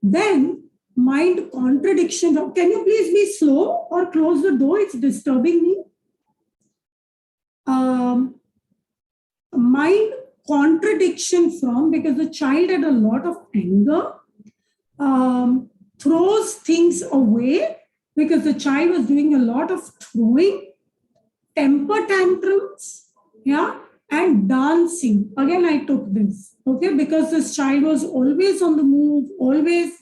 Then mind contradiction. Can you please be slow or close the door? It's disturbing me. Mind contradiction from, because the child had a lot of anger, throws things away because the child was doing a lot of throwing, temper tantrums, yeah, and dancing. Again, I took this, okay, because this child was always on the move, always,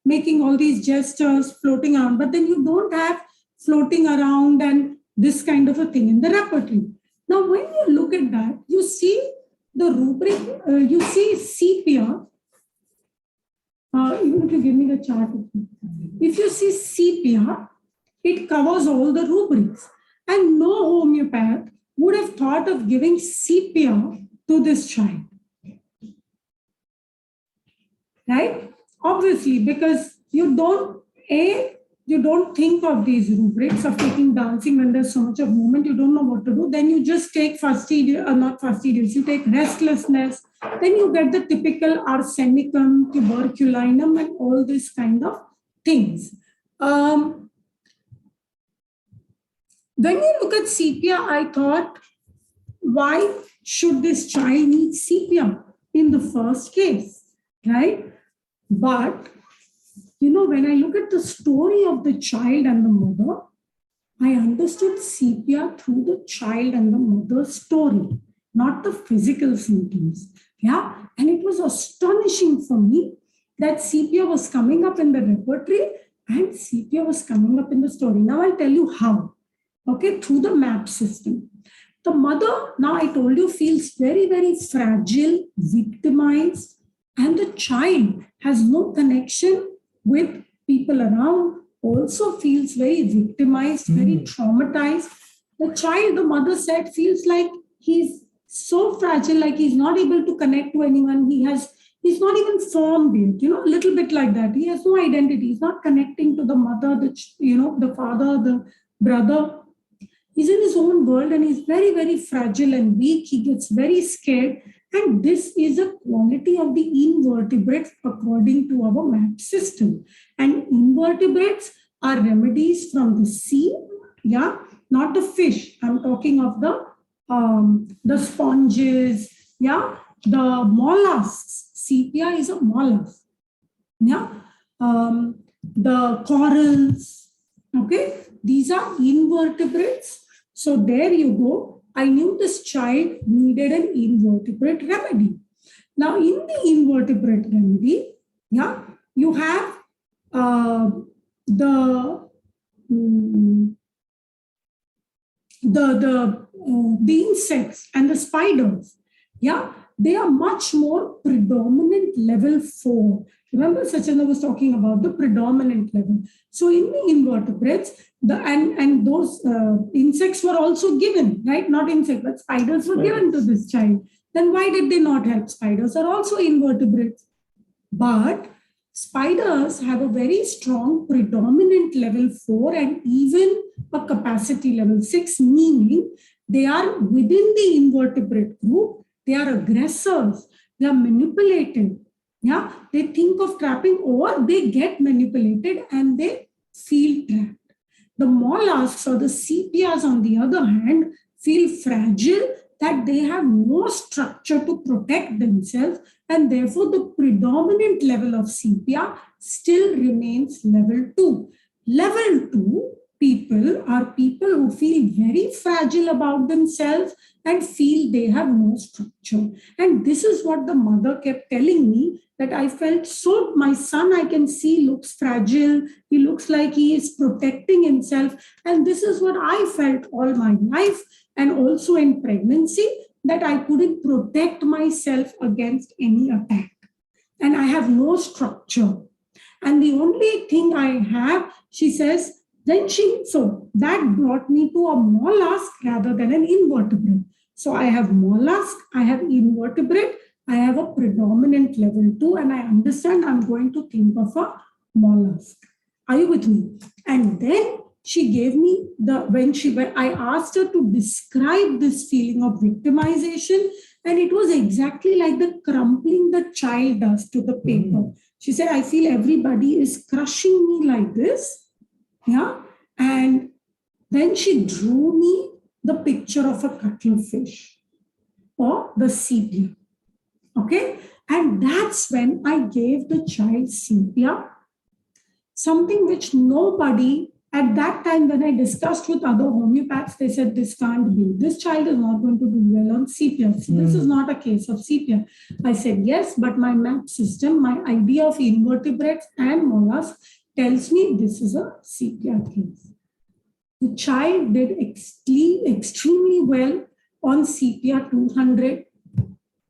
making all these gestures, floating around. But then you don't have floating around and this kind of a thing in the repertory. Now, when you look at that, you see the rubric, you see sepia. Even if you give me the chart, if you see sepia, it covers all the rubrics. And no homeopath would have thought of giving sepia to this child. Right? Obviously, because you don't think of these rubrics of taking dancing when there's so much of movement, you don't know what to do. Then you just take not fastidious, you take restlessness. Then you get the typical arsenicum, tuberculinum, and all these kind of things. When you look at sepia, I thought, why should this child need sepia in the first case, right? But, when I look at the story of the child and the mother, I understood sepia through the child and the mother's story, not the physical symptoms. Yeah. And it was astonishing for me that sepia was coming up in the repertory and sepia was coming up in the story. Now I'll tell you how. Okay, through the MAP system. The mother, now I told you, feels very, very fragile, victimized, and the child has no connection with people around, also feels very victimized, very traumatized. The child, the mother said, feels like he's so fragile, like he's not able to connect to anyone. He's not even formed yet, a little bit like that. He has no identity. He's not connecting to the mother, the father, the brother. He's in his own world and he's very, very fragile and weak. He gets very scared. And this is a quality of the invertebrates according to our MAP system. And invertebrates are remedies from the sea, yeah, not the fish. I'm talking of the sponges, yeah, the mollusks. Sepia is a mollusk, yeah, the corals, okay. These are invertebrates. So there you go. I knew this child needed an invertebrate remedy. Now, in the invertebrate remedy, yeah, you have the insects and the spiders. Yeah, they are much more predominant level 4. Remember, Sachana was talking about the predominant level. So in the invertebrates, and those insects were also given, right? Not insects, but spiders were given to this child. Then why did they not help? Spiders are also invertebrates. But spiders have a very strong predominant level 4 and even a capacity level 6, meaning they are within the invertebrate group. They are aggressors. They are manipulative. Yeah, they think of trapping or they get manipulated and they feel trapped. The mollusks or the sepias, on the other hand, feel fragile, that they have no structure to protect themselves, and therefore the predominant level of sepia still remains level 2. Level 2 people are people who feel very fragile about themselves and feel they have no structure. And this is what the mother kept telling me, that I felt so, my son I can see looks fragile, he looks like he is protecting himself. And this is what I felt all my life, and also in pregnancy, that I couldn't protect myself against any attack. And I have no structure. And the only thing I have, she says, so that brought me to a mollusk rather than an invertebrate. So I have mollusk, I have invertebrate, I have a predominant level 2, and I understand I'm going to think of a mollusk. Are you with me? And then she gave me when I asked her to describe this feeling of victimization, and it was exactly like the crumpling the child does to the paper. She said, I feel everybody is crushing me like this. Yeah. And then she drew me the picture of a cuttlefish or the sepia. Okay. And that's when I gave the child sepia, something which nobody at that time, when I discussed with other homeopaths, they said this can't be. This child is not going to do well on sepia. So this is not a case of sepia. I said, yes, but my MAP system, my idea of invertebrates and mollusks tells me this is a sepia case. The child did extremely well on sepia 200.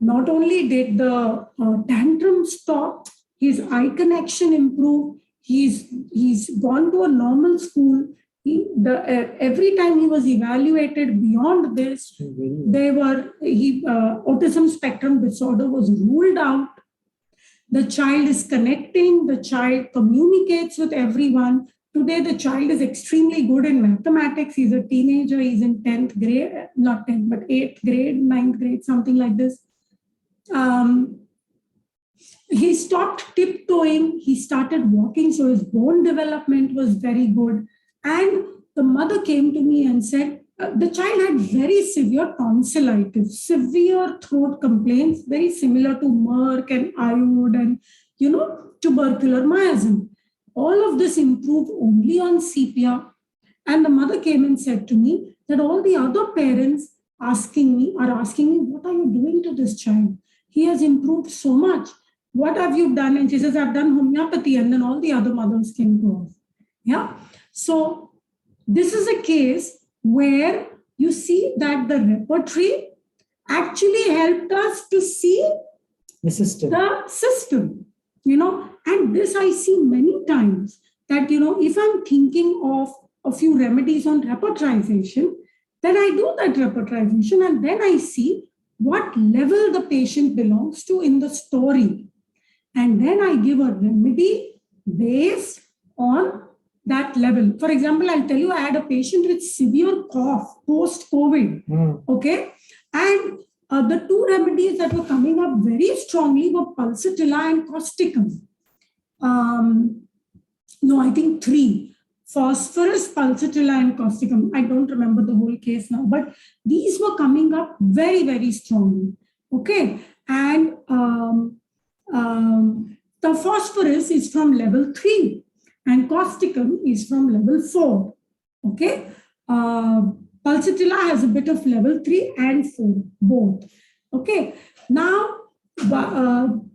Not only did the tantrum stop, his eye connection improved. He's gone to a normal school. Every time he was evaluated beyond this, autism spectrum disorder was ruled out. The child is connecting. The child communicates with everyone. Today, the child is extremely good in mathematics. He's a teenager. He's in 10th grade, not 10th, but 8th grade, 9th grade, something like this. He stopped tiptoeing. He started walking. So his bone development was very good. And the mother came to me and said, the child had very severe tonsillitis, severe throat complaints, very similar to Merck and iode and, tubercular miasm. All of this improved only on sepia. And the mother came and said to me that all the other parents are asking me, what are you doing to this child? He has improved so much. What have you done? And she says, I've done homeopathy. And then all the other mothers came to us. Yeah. So this is a case where you see that the repertory actually helped us to see the system. And this I see many times that, if I'm thinking of a few remedies on repertorization, then I do that repertorization and then I see what level the patient belongs to in the story. And then I give a remedy based on that level. For example, I'll tell you, I had a patient with severe cough post-COVID. Okay. And the two remedies that were coming up very strongly were pulsatilla and causticum. I think 3. Phosphorus, pulsatilla, and causticum. I don't remember the whole case now, but these were coming up very, very strongly. Okay. And the phosphorus is from level 3 and causticum is from level 4. Okay. Pulsatilla has a bit of level 3 and 4, both. Okay. Now,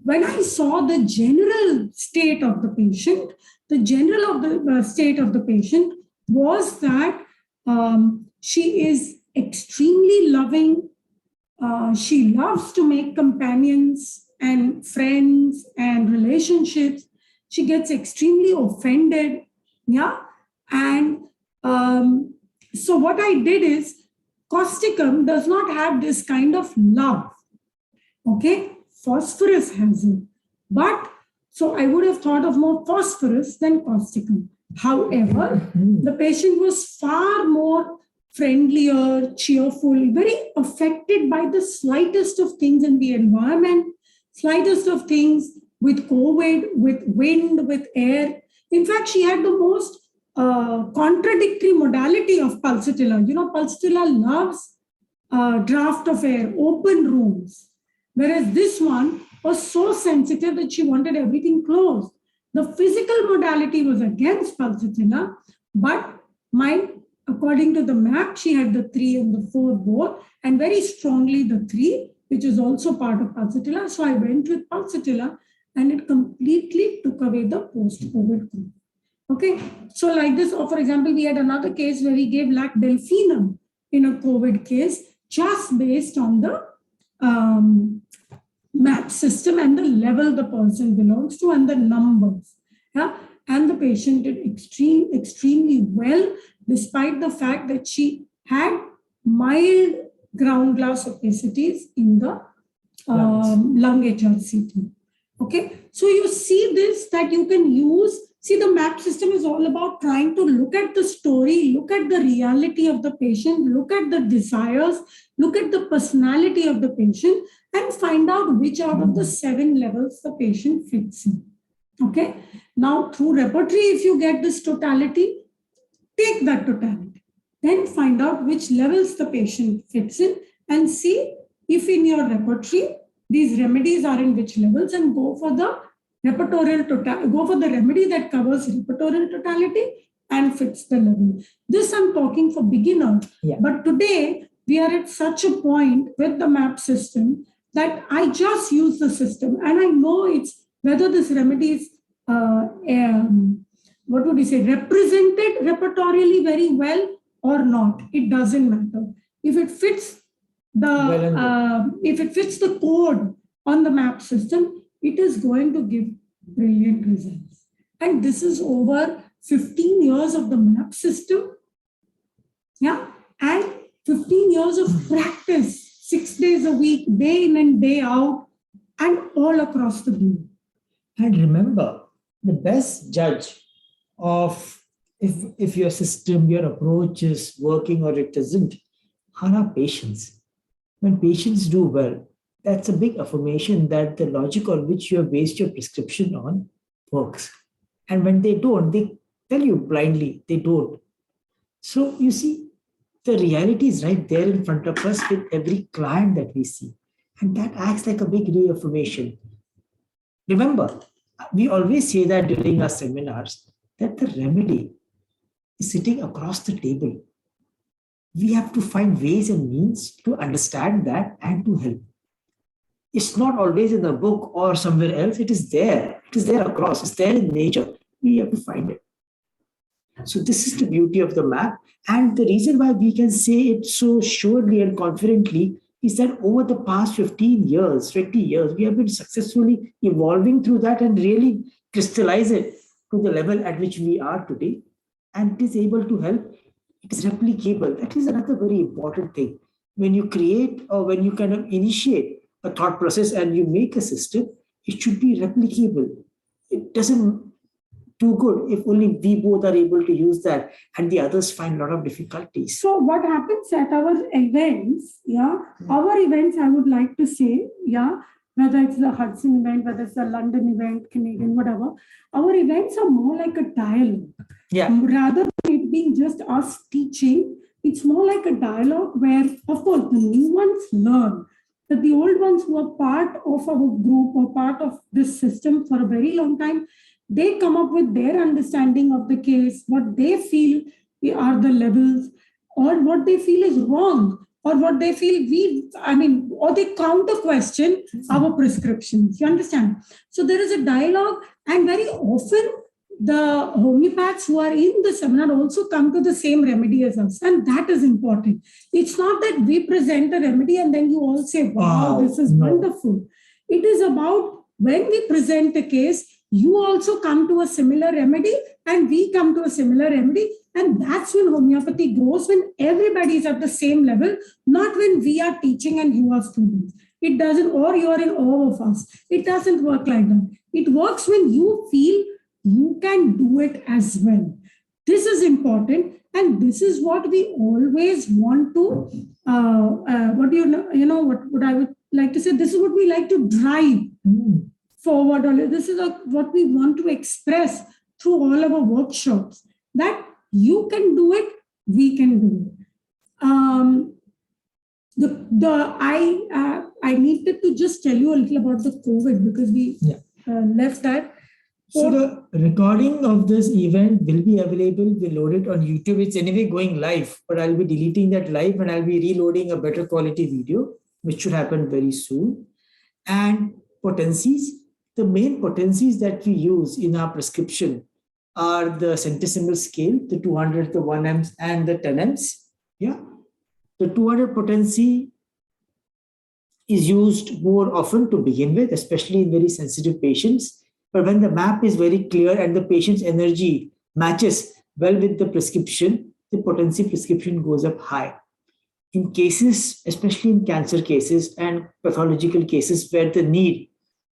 when I saw the general state of the patient, the general of the state of the patient was that she is extremely loving. She loves to make companions and friends and relationships. She gets extremely offended. Yeah. And so what I did is, causticum does not have this kind of love. Okay. Phosphorus has it. But so I would have thought of more phosphorus than causticum. However, the patient was far more friendlier, cheerful, very affected by the slightest of things in the environment, slightest of things with COVID, with wind, with air. In fact, she had the most contradictory modality of pulsatilla. You know, pulsatilla loves draft of air, open rooms, whereas this one was so sensitive that she wanted everything closed. The physical modality was against pulsatilla, but according to the map, she had the 3 and the 4 both, and very strongly the 3, which is also part of pulsatilla. So I went with pulsatilla, and it completely took away the post-COVID group. Okay, so like this, or for example, we had another case where we gave lac delphinum in a COVID case, just based on the map system and the level the person belongs to and the numbers. Yeah, and the patient did extremely well, despite the fact that she had mild ground glass opacities in the lung HRCT. Okay, so you see this, that you can use. See, the map system is all about trying to look at the story, look at the reality of the patient, look at the desires, look at the personality of the patient, and find out which out of the 7 levels the patient fits in. Okay. Now, through repertory, if you get this totality, take that totality. Then find out which levels the patient fits in and see if in your repertory, these remedies are in which levels, and go for the go for the remedy that covers repertorial totality and fits the level. This I'm talking for beginners. Yeah. But today we are at such a point with the map system that I just use the system, and I know it's whether this remedy is what would you say, represented repertorially very well or not. It doesn't matter. If it fits the code on the map system, it is going to give brilliant results. And this is over 15 years of the map system. Yeah. And 15 years of practice, 6 days a week, day in and day out, and all across the globe. And remember, the best judge of if your system, your approach is working or it isn't, are our patients. When patients do well, that's a big affirmation that the logic on which you have based your prescription on works. And when they don't, they tell you blindly they don't. So you see, the reality is right there in front of us with every client that we see. And that acts like a big reaffirmation. Remember, we always say that during our seminars, that the remedy is sitting across the table. We have to find ways and means to understand that and to help. It's not always in the book or somewhere else. It is there. It is there across. It's there in nature. We have to find it. So this is the beauty of the map. And the reason why we can say it so surely and confidently is that over the past 15 years, 20 years, we have been successfully evolving through that and really crystallize it to the level at which we are today. And it is able to help. It is replicable. That is another very important thing. When you create or when you kind of initiate a thought process and you make a system, it should be replicable. It doesn't do good if only we both are able to use that and the others find a lot of difficulties. So what happens at our events, our events, I would like to say, whether it's the Hudson event, whether it's the London event, Canadian, whatever, our events are more like a dialogue. Yeah. Rather than it being just us teaching, it's more like a dialogue where, of course, the new ones learn. That the old ones who are part of our group or part of this system for a very long time, they come up with their understanding of the case, what they feel are the levels. or what they feel is wrong, or what they feel or they counter question our prescriptions. You understand? So there is a dialogue, and very often the homeopaths who are in the seminar also come to the same remedy as us, and that is important. It's not that we present a remedy and then you all say, wow, this is wonderful. It is about when we present a case, you also come to a similar remedy and we come to a similar remedy. And that's when homeopathy grows, when everybody is at the same level, not when we are teaching and you are students. It doesn't, or you are in awe of us. It doesn't work like that. It works when you feel you can do it as well. This is important, and this is what we always want to, what I would like to say, this is what we like to drive forward. This is what we want to express through all our workshops, that you can do it, we can do it. I needed to just tell you a little about the COVID, because we left that. So the recording of this event will be available. We'll load it on YouTube. It's anyway going live, but I'll be deleting that live and I'll be reloading a better quality video, which should happen very soon. And potencies, the main potencies that we use in our prescription are the centesimal scale, the 200, the 1 Ms and the 10 Ms. Yeah. The 200 potency is used more often to begin with, especially in very sensitive patients. But when the map is very clear and the patient's energy matches well with the prescription, the potency prescription goes up high. In cases, especially in cancer cases and pathological cases where the need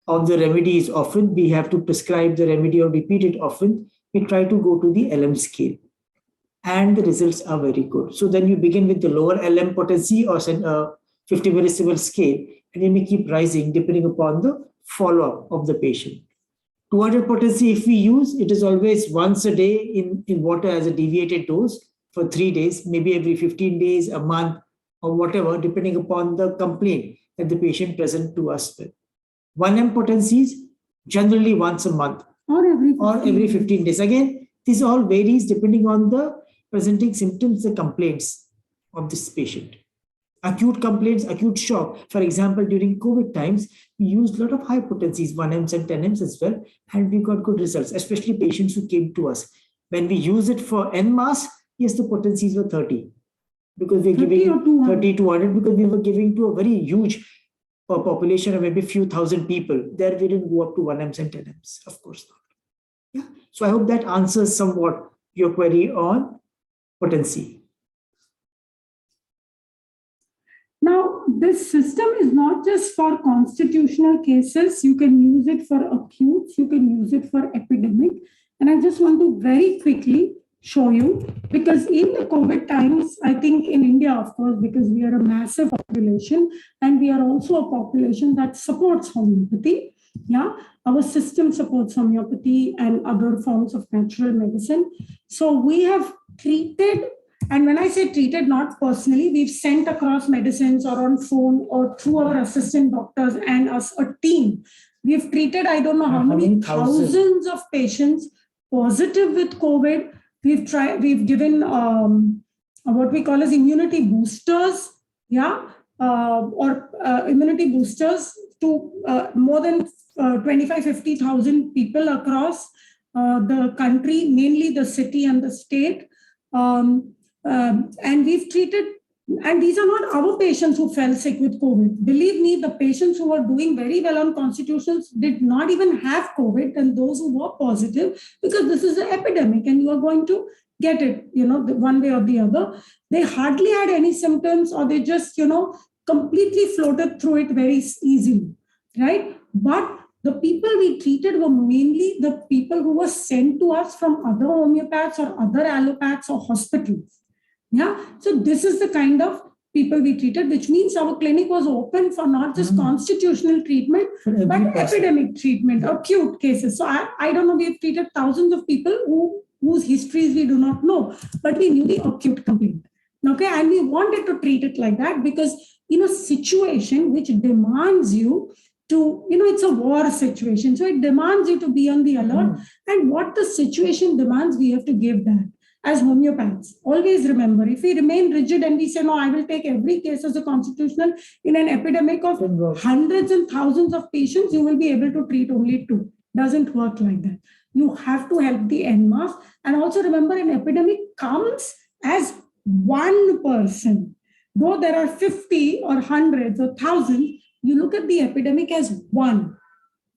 of the remedy is often, we have to prescribe the remedy or repeat it often, we try to go to the LM scale. And the results are very good. So then you begin with the lower LM potency or 50 millisivil scale, and then we keep rising depending upon the follow-up of the patient. 200 potency, if we use, it is always once a day in water as a deviated dose for 3 days, maybe every 15 days, a month, or whatever, depending upon the complaint that the patient present to us with. 1M potencies, generally once a month or every 15 days. Again, this all varies depending on the presenting symptoms, the complaints of this patient. Acute complaints, acute shock. For example, during COVID times, we used a lot of high potencies, 1Ms and 10Ms as well, and we got good results, especially patients who came to us. When we use it for en masse, yes, the potencies were 30, because we're giving 30 to 100, because we were giving to a very huge population of maybe a few thousand people. There we didn't go up to 1Ms and 10Ms, of course not. Yeah. So I hope that answers somewhat your query on potency. Now, this system is not just for constitutional cases. You can use it for acute, you can use it for epidemic. And I just want to very quickly show you, because in the COVID times, I think in India, of course, because we are a massive population and we are also a population that supports homeopathy. Yeah, our system supports homeopathy and other forms of natural medicine. So we have treated, and when I say treated, not personally, we've sent across medicines or on phone or through our assistant doctors and us, a team. We've treated, I don't know how many thousands of patients positive with COVID. We've given what we call as immunity boosters, immunity boosters to more than 50,000 people across the country, mainly the city and the state. And we've treated, and these are not our patients who fell sick with COVID. Believe me, the patients who were doing very well on constitutionals did not even have COVID, and those who were positive, because this is an epidemic and you are going to get it, one way or the other. They hardly had any symptoms, or they just, completely floated through it very easily, right? But the people we treated were mainly the people who were sent to us from other homeopaths or other allopaths or hospitals. Yeah, so this is the kind of people we treated, which means our clinic was open for not just constitutional treatment, but epidemic treatment, acute cases. So I don't know, we've treated thousands of people whose histories we do not know, but we knew the acute complaint. Okay, and we wanted to treat it like that because in a situation which demands you to, it's a war situation. So it demands you to be on the alert. And what the situation demands, we have to give that. as homeopaths. Always remember, if we remain rigid and we say, no, I will take every case as a constitutional in an epidemic of hundreds and thousands of patients, you will be able to treat only 2. Doesn't work like that. You have to help the en masse. And also remember, an epidemic comes as one person. Though there are 50 or hundreds or thousands, you look at the epidemic as one.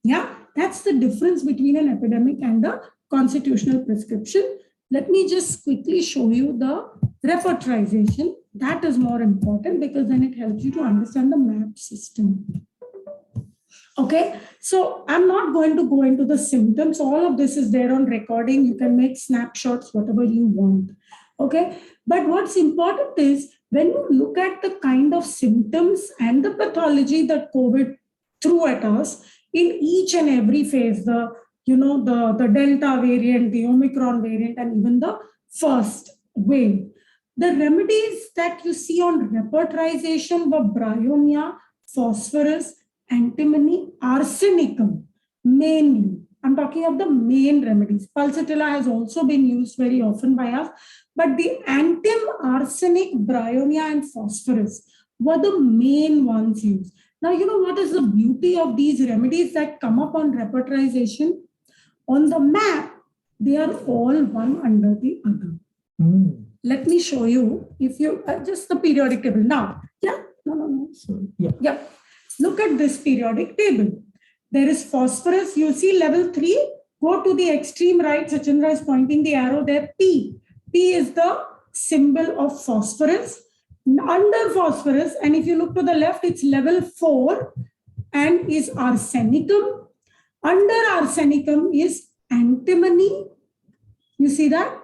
Yeah, that's the difference between an epidemic and a constitutional prescription. Let me just quickly show you the repertorization. That is more important because then it helps you to understand the MAP system. Okay, so I'm not going to go into the symptoms. All of this is there on recording. You can make snapshots, whatever you want. Okay, but what's important is when you look at the kind of symptoms and the pathology that COVID threw at us in each and every phase, the Delta variant, the Omicron variant, and even the first wave. The remedies that you see on repertorization were bryonia, phosphorus, antimony, arsenicum, mainly. I'm talking of the main remedies. Pulsatilla has also been used very often by us, but the antim, arsenic, bryonia, and phosphorus were the main ones used. Now, you know what is the beauty of these remedies that come up on repertorization? On the map, they are all one under the other. Let me show you, if you, just the periodic table. Now, look at this periodic table. There is phosphorus. You see level 3. Go to the extreme right. Sachandra is pointing the arrow there. P. P is the symbol of phosphorus. Under phosphorus, and if you look to the left, it's level 4 and is arsenicum. Under arsenicum is antimony. You see that?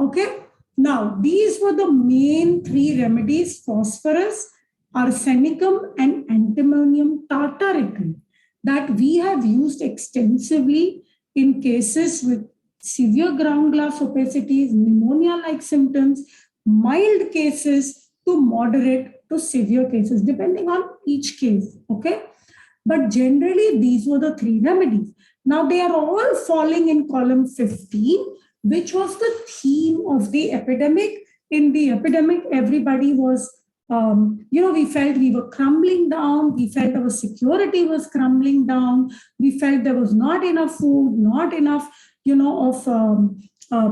Okay. Now, these were the main 3 remedies: phosphorus, arsenicum, and antimonium tartaricum, that we have used extensively in cases with severe ground glass opacities, pneumonia-like symptoms, mild cases to moderate to severe cases, depending on each case, okay? But generally, these were the 3 remedies. Now, they are all falling in column 15, which was the theme of the epidemic. In the epidemic, everybody was we felt we were crumbling down. We felt our security was crumbling down. We felt there was not enough food, not enough,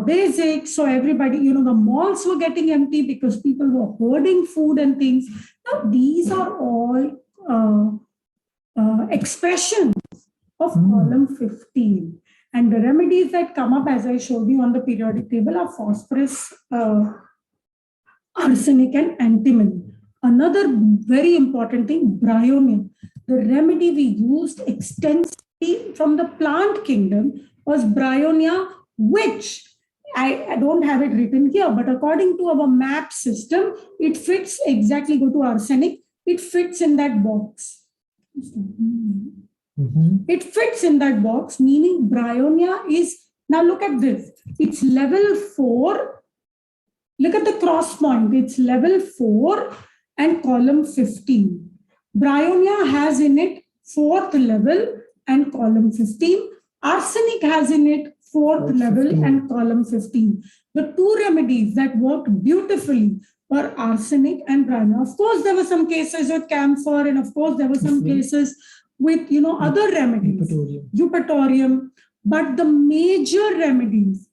basics. So everybody, the malls were getting empty because people were hoarding food and things. Now, these are all expressions of column 15. And the remedies that come up, as I showed you on the periodic table, are phosphorus, arsenic, and antimony. Another very important thing, bryonia. The remedy we used extensively from the plant kingdom was bryonia, which I don't have it written here, but according to our MAP system, it fits exactly. Go to arsenic, it fits in that box. It fits in that box, meaning bryonia is, now look at this, it's level 4. Look at the cross point, it's level 4 and column 15. Bryonia has in it 4th level and column 15. Arsenic has in it 4th level and column 15. The 2 remedies that worked beautifully were arsenic and bryonia. Of course, there were some cases with camphor, and of course, there were some cases with, other remedies, eupatorium, but the major remedies,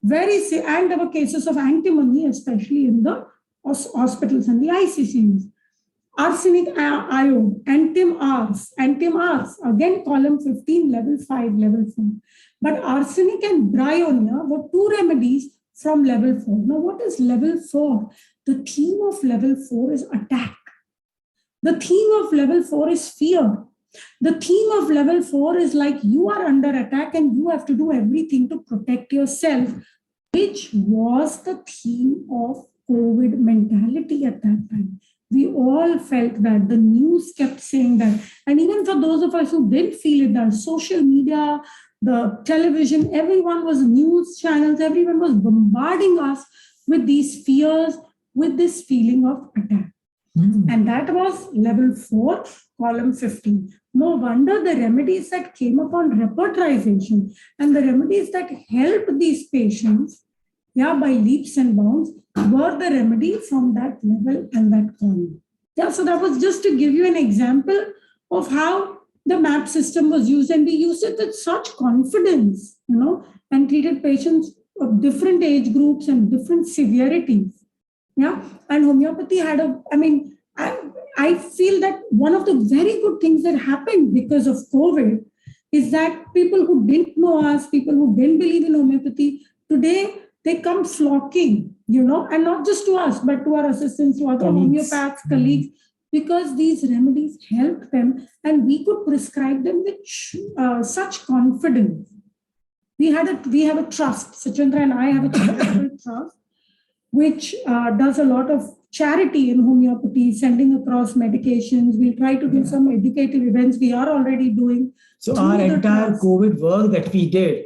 and there were cases of antimony, especially in the hospitals and the ICCUs. Arsenic iode, antim-ars, again column 15, level 5, level 4. But arsenic and bryonia were 2 remedies from level 4. Now, what is level 4? The theme of level 4 is attack. The theme of level 4 is fear. The theme of level 4 is like you are under attack and you have to do everything to protect yourself, which was the theme of COVID mentality at that time. We all felt that. The news kept saying that. And even for those of us who didn't feel it, the social media, the television, everyone was news channels, everyone was bombarding us with these fears, with this feeling of attack. And that was level 4, column 15. No wonder the remedies that came upon repertorization and the remedies that helped these patients by leaps and bounds, were the remedy from that level and that corner. Yeah, so that was just to give you an example of how the MAP system was used, and we used it with such confidence, and treated patients of different age groups and different severities. Yeah, and homeopathy had I feel that one of the very good things that happened because of COVID is that people who didn't know us, people who didn't believe in homeopathy, today they come flocking, and not just to us, but to our assistants, to other homeopaths, colleagues, because these remedies helped them and we could prescribe them with such confidence. We have a trust. Sachendra and I have a charitable trust, which does a lot of charity in homeopathy, sending across medications. We'll try to do some educative events. We are already doing. So our entire COVID work that we did,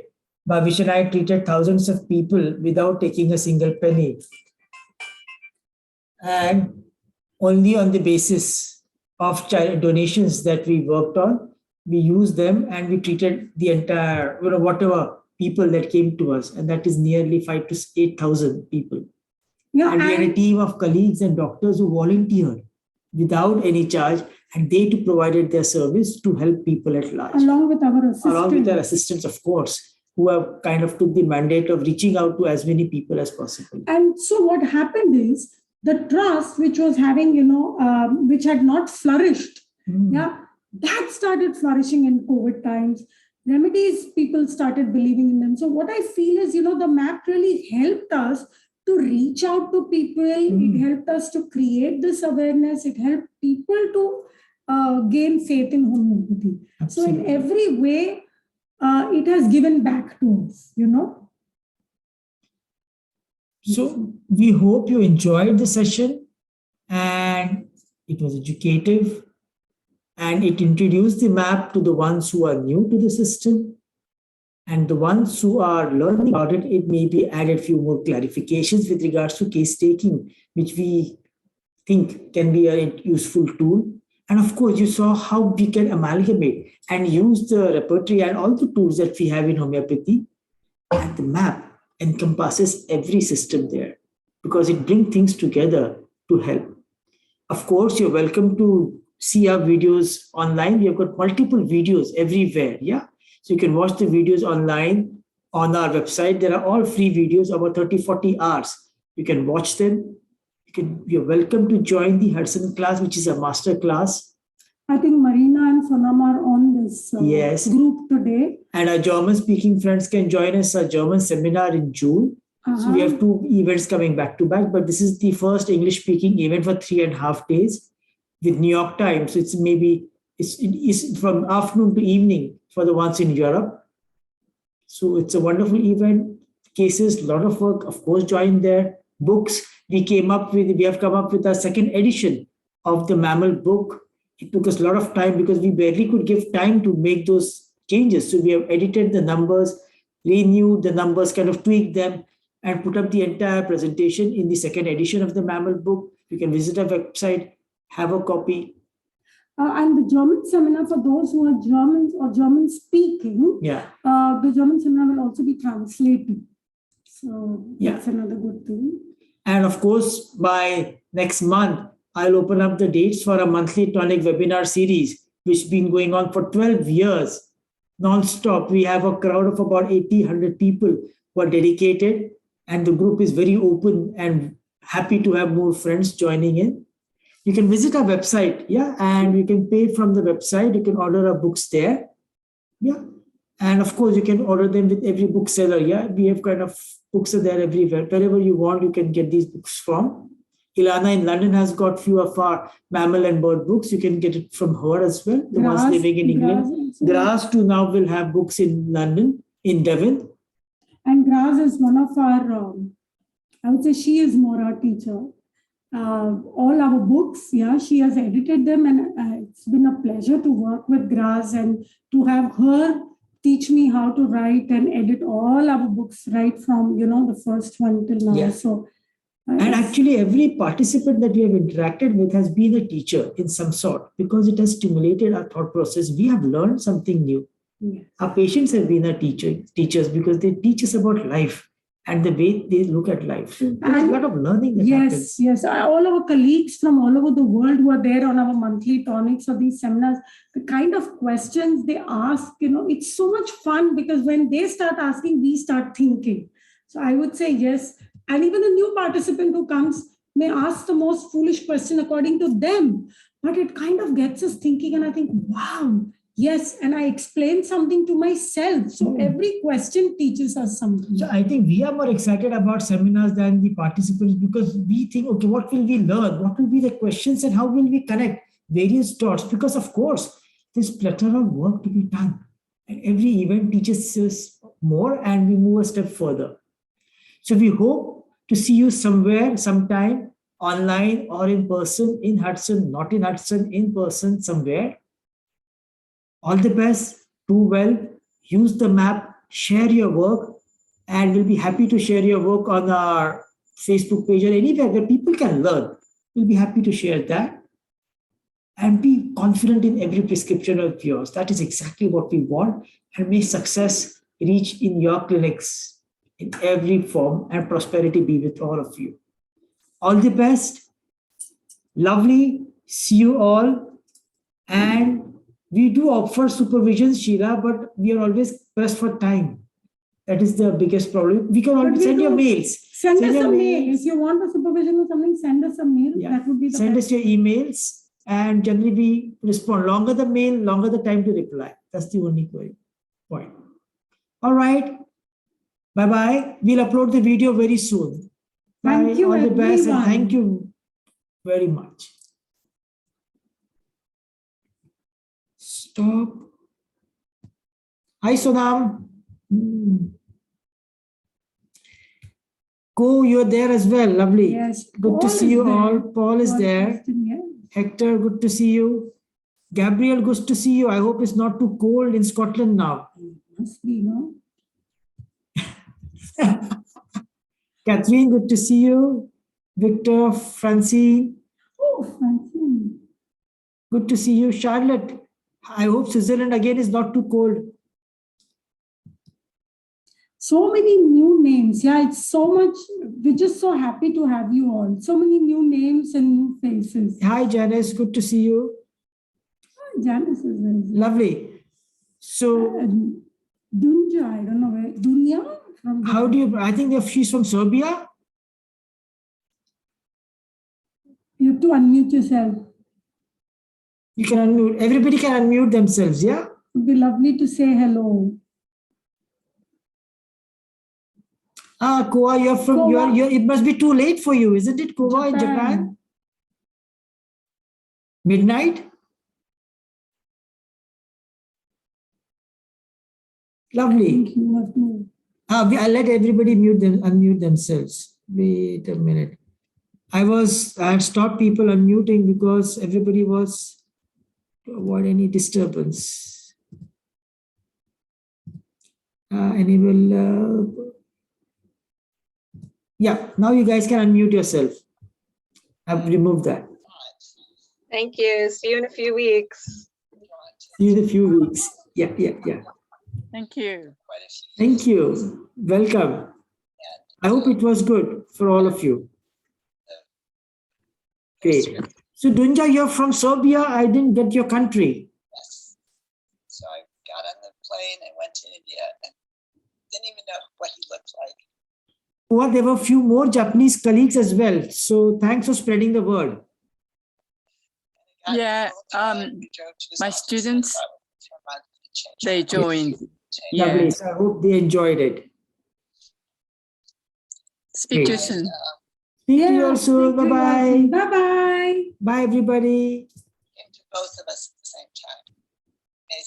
Bhavish and I treated thousands of people without taking a single penny. And only on the basis of donations that we worked on, we used them and we treated the entire, whatever people that came to us. And that is nearly 5,000 to 8,000 people. Yeah, and we had a team of colleagues and doctors who volunteered without any charge, and they too provided their service to help people at large. Along with our assistants. Along with our assistants, of course, who have kind of took the mandate of reaching out to as many people as possible. And so what happened is the trust, which was having, which had not flourished, that started flourishing in COVID times. Remedies, people started believing in them. So what I feel is, the MAP really helped us to reach out to people. It helped us to create this awareness. It helped people to gain faith in homeopathy. Absolutely. So in every way, it has given back to us, So we hope you enjoyed the session, and it was educative, and it introduced the MAP to the ones who are new to the system. And the ones who are learning about it, it may be added a few more clarifications with regards to case taking, which we think can be a useful tool. And of course, you saw how we can amalgamate and use the repertory and all the tools that we have in homeopathy. And the MAP encompasses every system there because it brings things together to help. Of course, you're welcome to see our videos online. We have got multiple videos everywhere. Yeah. So you can watch the videos online on our website. There are all free videos, about 30-40 hours. You can watch them. You're welcome to join the Hudson class, which is a master class. I think Marina and Sonam are on this group today. And our German-speaking friends can join us a German seminar in June. So we have 2 events coming back to back, but this is the first English-speaking event for 3.5 days with New York Times. So it's from afternoon to evening for the ones in Europe. So it's a wonderful event. Cases, a lot of work, of course, join there. Books, we have come up with a second edition of the mammal book. It took us a lot of time because we barely could give time to make those changes. So we have edited the numbers, renewed the numbers, kind of tweaked them, and put up the entire presentation in the second edition of the mammal book. You can visit our website, have a copy. And the German seminar, for those who are Germans or German speaking, the German seminar will also be translated. So that's another good thing. And of course, by next month, I'll open up the dates for a monthly tonic webinar series, which has been going on for 12 years, non-stop. We have a crowd of about 100 people who are dedicated, and the group is very open and happy to have more friends joining in. You can visit our website, and you can pay from the website. You can order our books there, and of course you can order them with every bookseller. We have kind of books are there everywhere. Wherever you want, you can get these books from. Ilana in London has got few of our mammal and bird books. You can get it from her as well. The ones living in England. Graz too now will have books in London, in Devon. And Graz is one of our. I would say she is more our teacher. All our books, she has edited them, and it's been a pleasure to work with Graz and to have her teach me how to write and edit all our books right from the first one till now. So, and actually every participant that we have interacted with has been a teacher in some sort because it has stimulated our thought process. We have learned something new. Our patients have been our teachers because they teach us about life. and the way they look at life. So there's a lot of learning that happens. Yes. All our colleagues from all over the world who are there on our monthly tonics or these seminars, the kind of questions they ask, it's so much fun, because when they start asking, we start thinking. So I would say yes. And even a new participant who comes may ask the most foolish question according to them, but it kind of gets us thinking, and I think, wow, yes, and I explain something to myself. So every question teaches us something. So I think we are more excited about seminars than the participants, because we think, okay, what will we learn? What will be the questions, and how will we connect various dots? Because of course, there's plethora of work to be done. And every event teaches us more, and we move a step further. So we hope to see you somewhere, sometime, online or in person, in Hudson, not in Hudson, in person, somewhere. All the best, do well, use the map, share your work, and we'll be happy to share your work on our Facebook page or anywhere where people can learn. We'll be happy to share that. And be confident in every prescription of yours. That is exactly what we want. And may success reach in your clinics in every form, and prosperity be with all of you. All the best. Lovely. See you all. And we do offer supervision, Sheila, but we are always pressed for time. That is the biggest problem. We can always send your mails. Send us a mail. If you want a supervision or something, send us a mail. Yeah. That would be the Send best. us your emails, and generally we respond. Longer the mail, longer the time to reply. That's the only point. All right. Bye-bye. We'll upload the video very soon. Thank you, All the best, and everyone. thank you very much. Stop. Hi, Sonam. Go, you're there as well. Lovely. Yes. Good to Paul see is you there. all. Paul is there. Yes. Hector, good to see you. Gabriel, good to see you. I hope it's not too cold in Scotland now. Must be, no? Catherine, good to see you. Victor, Francine, Oh, Francine. good to see you. Charlotte, I hope Switzerland again is not too cold. So many new names. Yeah, it's so much. We're just so happy to have you all. So many new names and new faces. Hi, Janice, good to see you. Janice is there. Lovely. So, Dunja, I don't know where. Dunya? From how do you, I think she's from Serbia. You have to unmute yourself. You can unmute, everybody can unmute themselves, yeah? It would be lovely to say hello. Ah, Koa, you're from, you're, it must be too late for you, isn't it, Koa, in Japan? Midnight? Lovely. I'll let everybody unmute themselves. Wait a minute. I had stopped people unmuting because everybody was to avoid any disturbance. Enable. Yeah, now you guys can unmute yourself. I've removed that. Thank you. See you in a few weeks. See you in a few weeks. Yeah. Thank you. Thank you. Welcome. I hope it was good for all of you. Great. So, Dunja, you're from Serbia. I didn't get your country. Yes. So I got on the plane and went to India and didn't even know what he looked like. Well, there were a few more Japanese colleagues as well. So thanks for spreading the word. Yeah, my students, they joined. Yeah. Lovely. So I hope they enjoyed it. Speak to you soon. Speak to you also. Bye-bye. Bye-bye. Bye, everybody. Came to both of us at the same time. Amazing.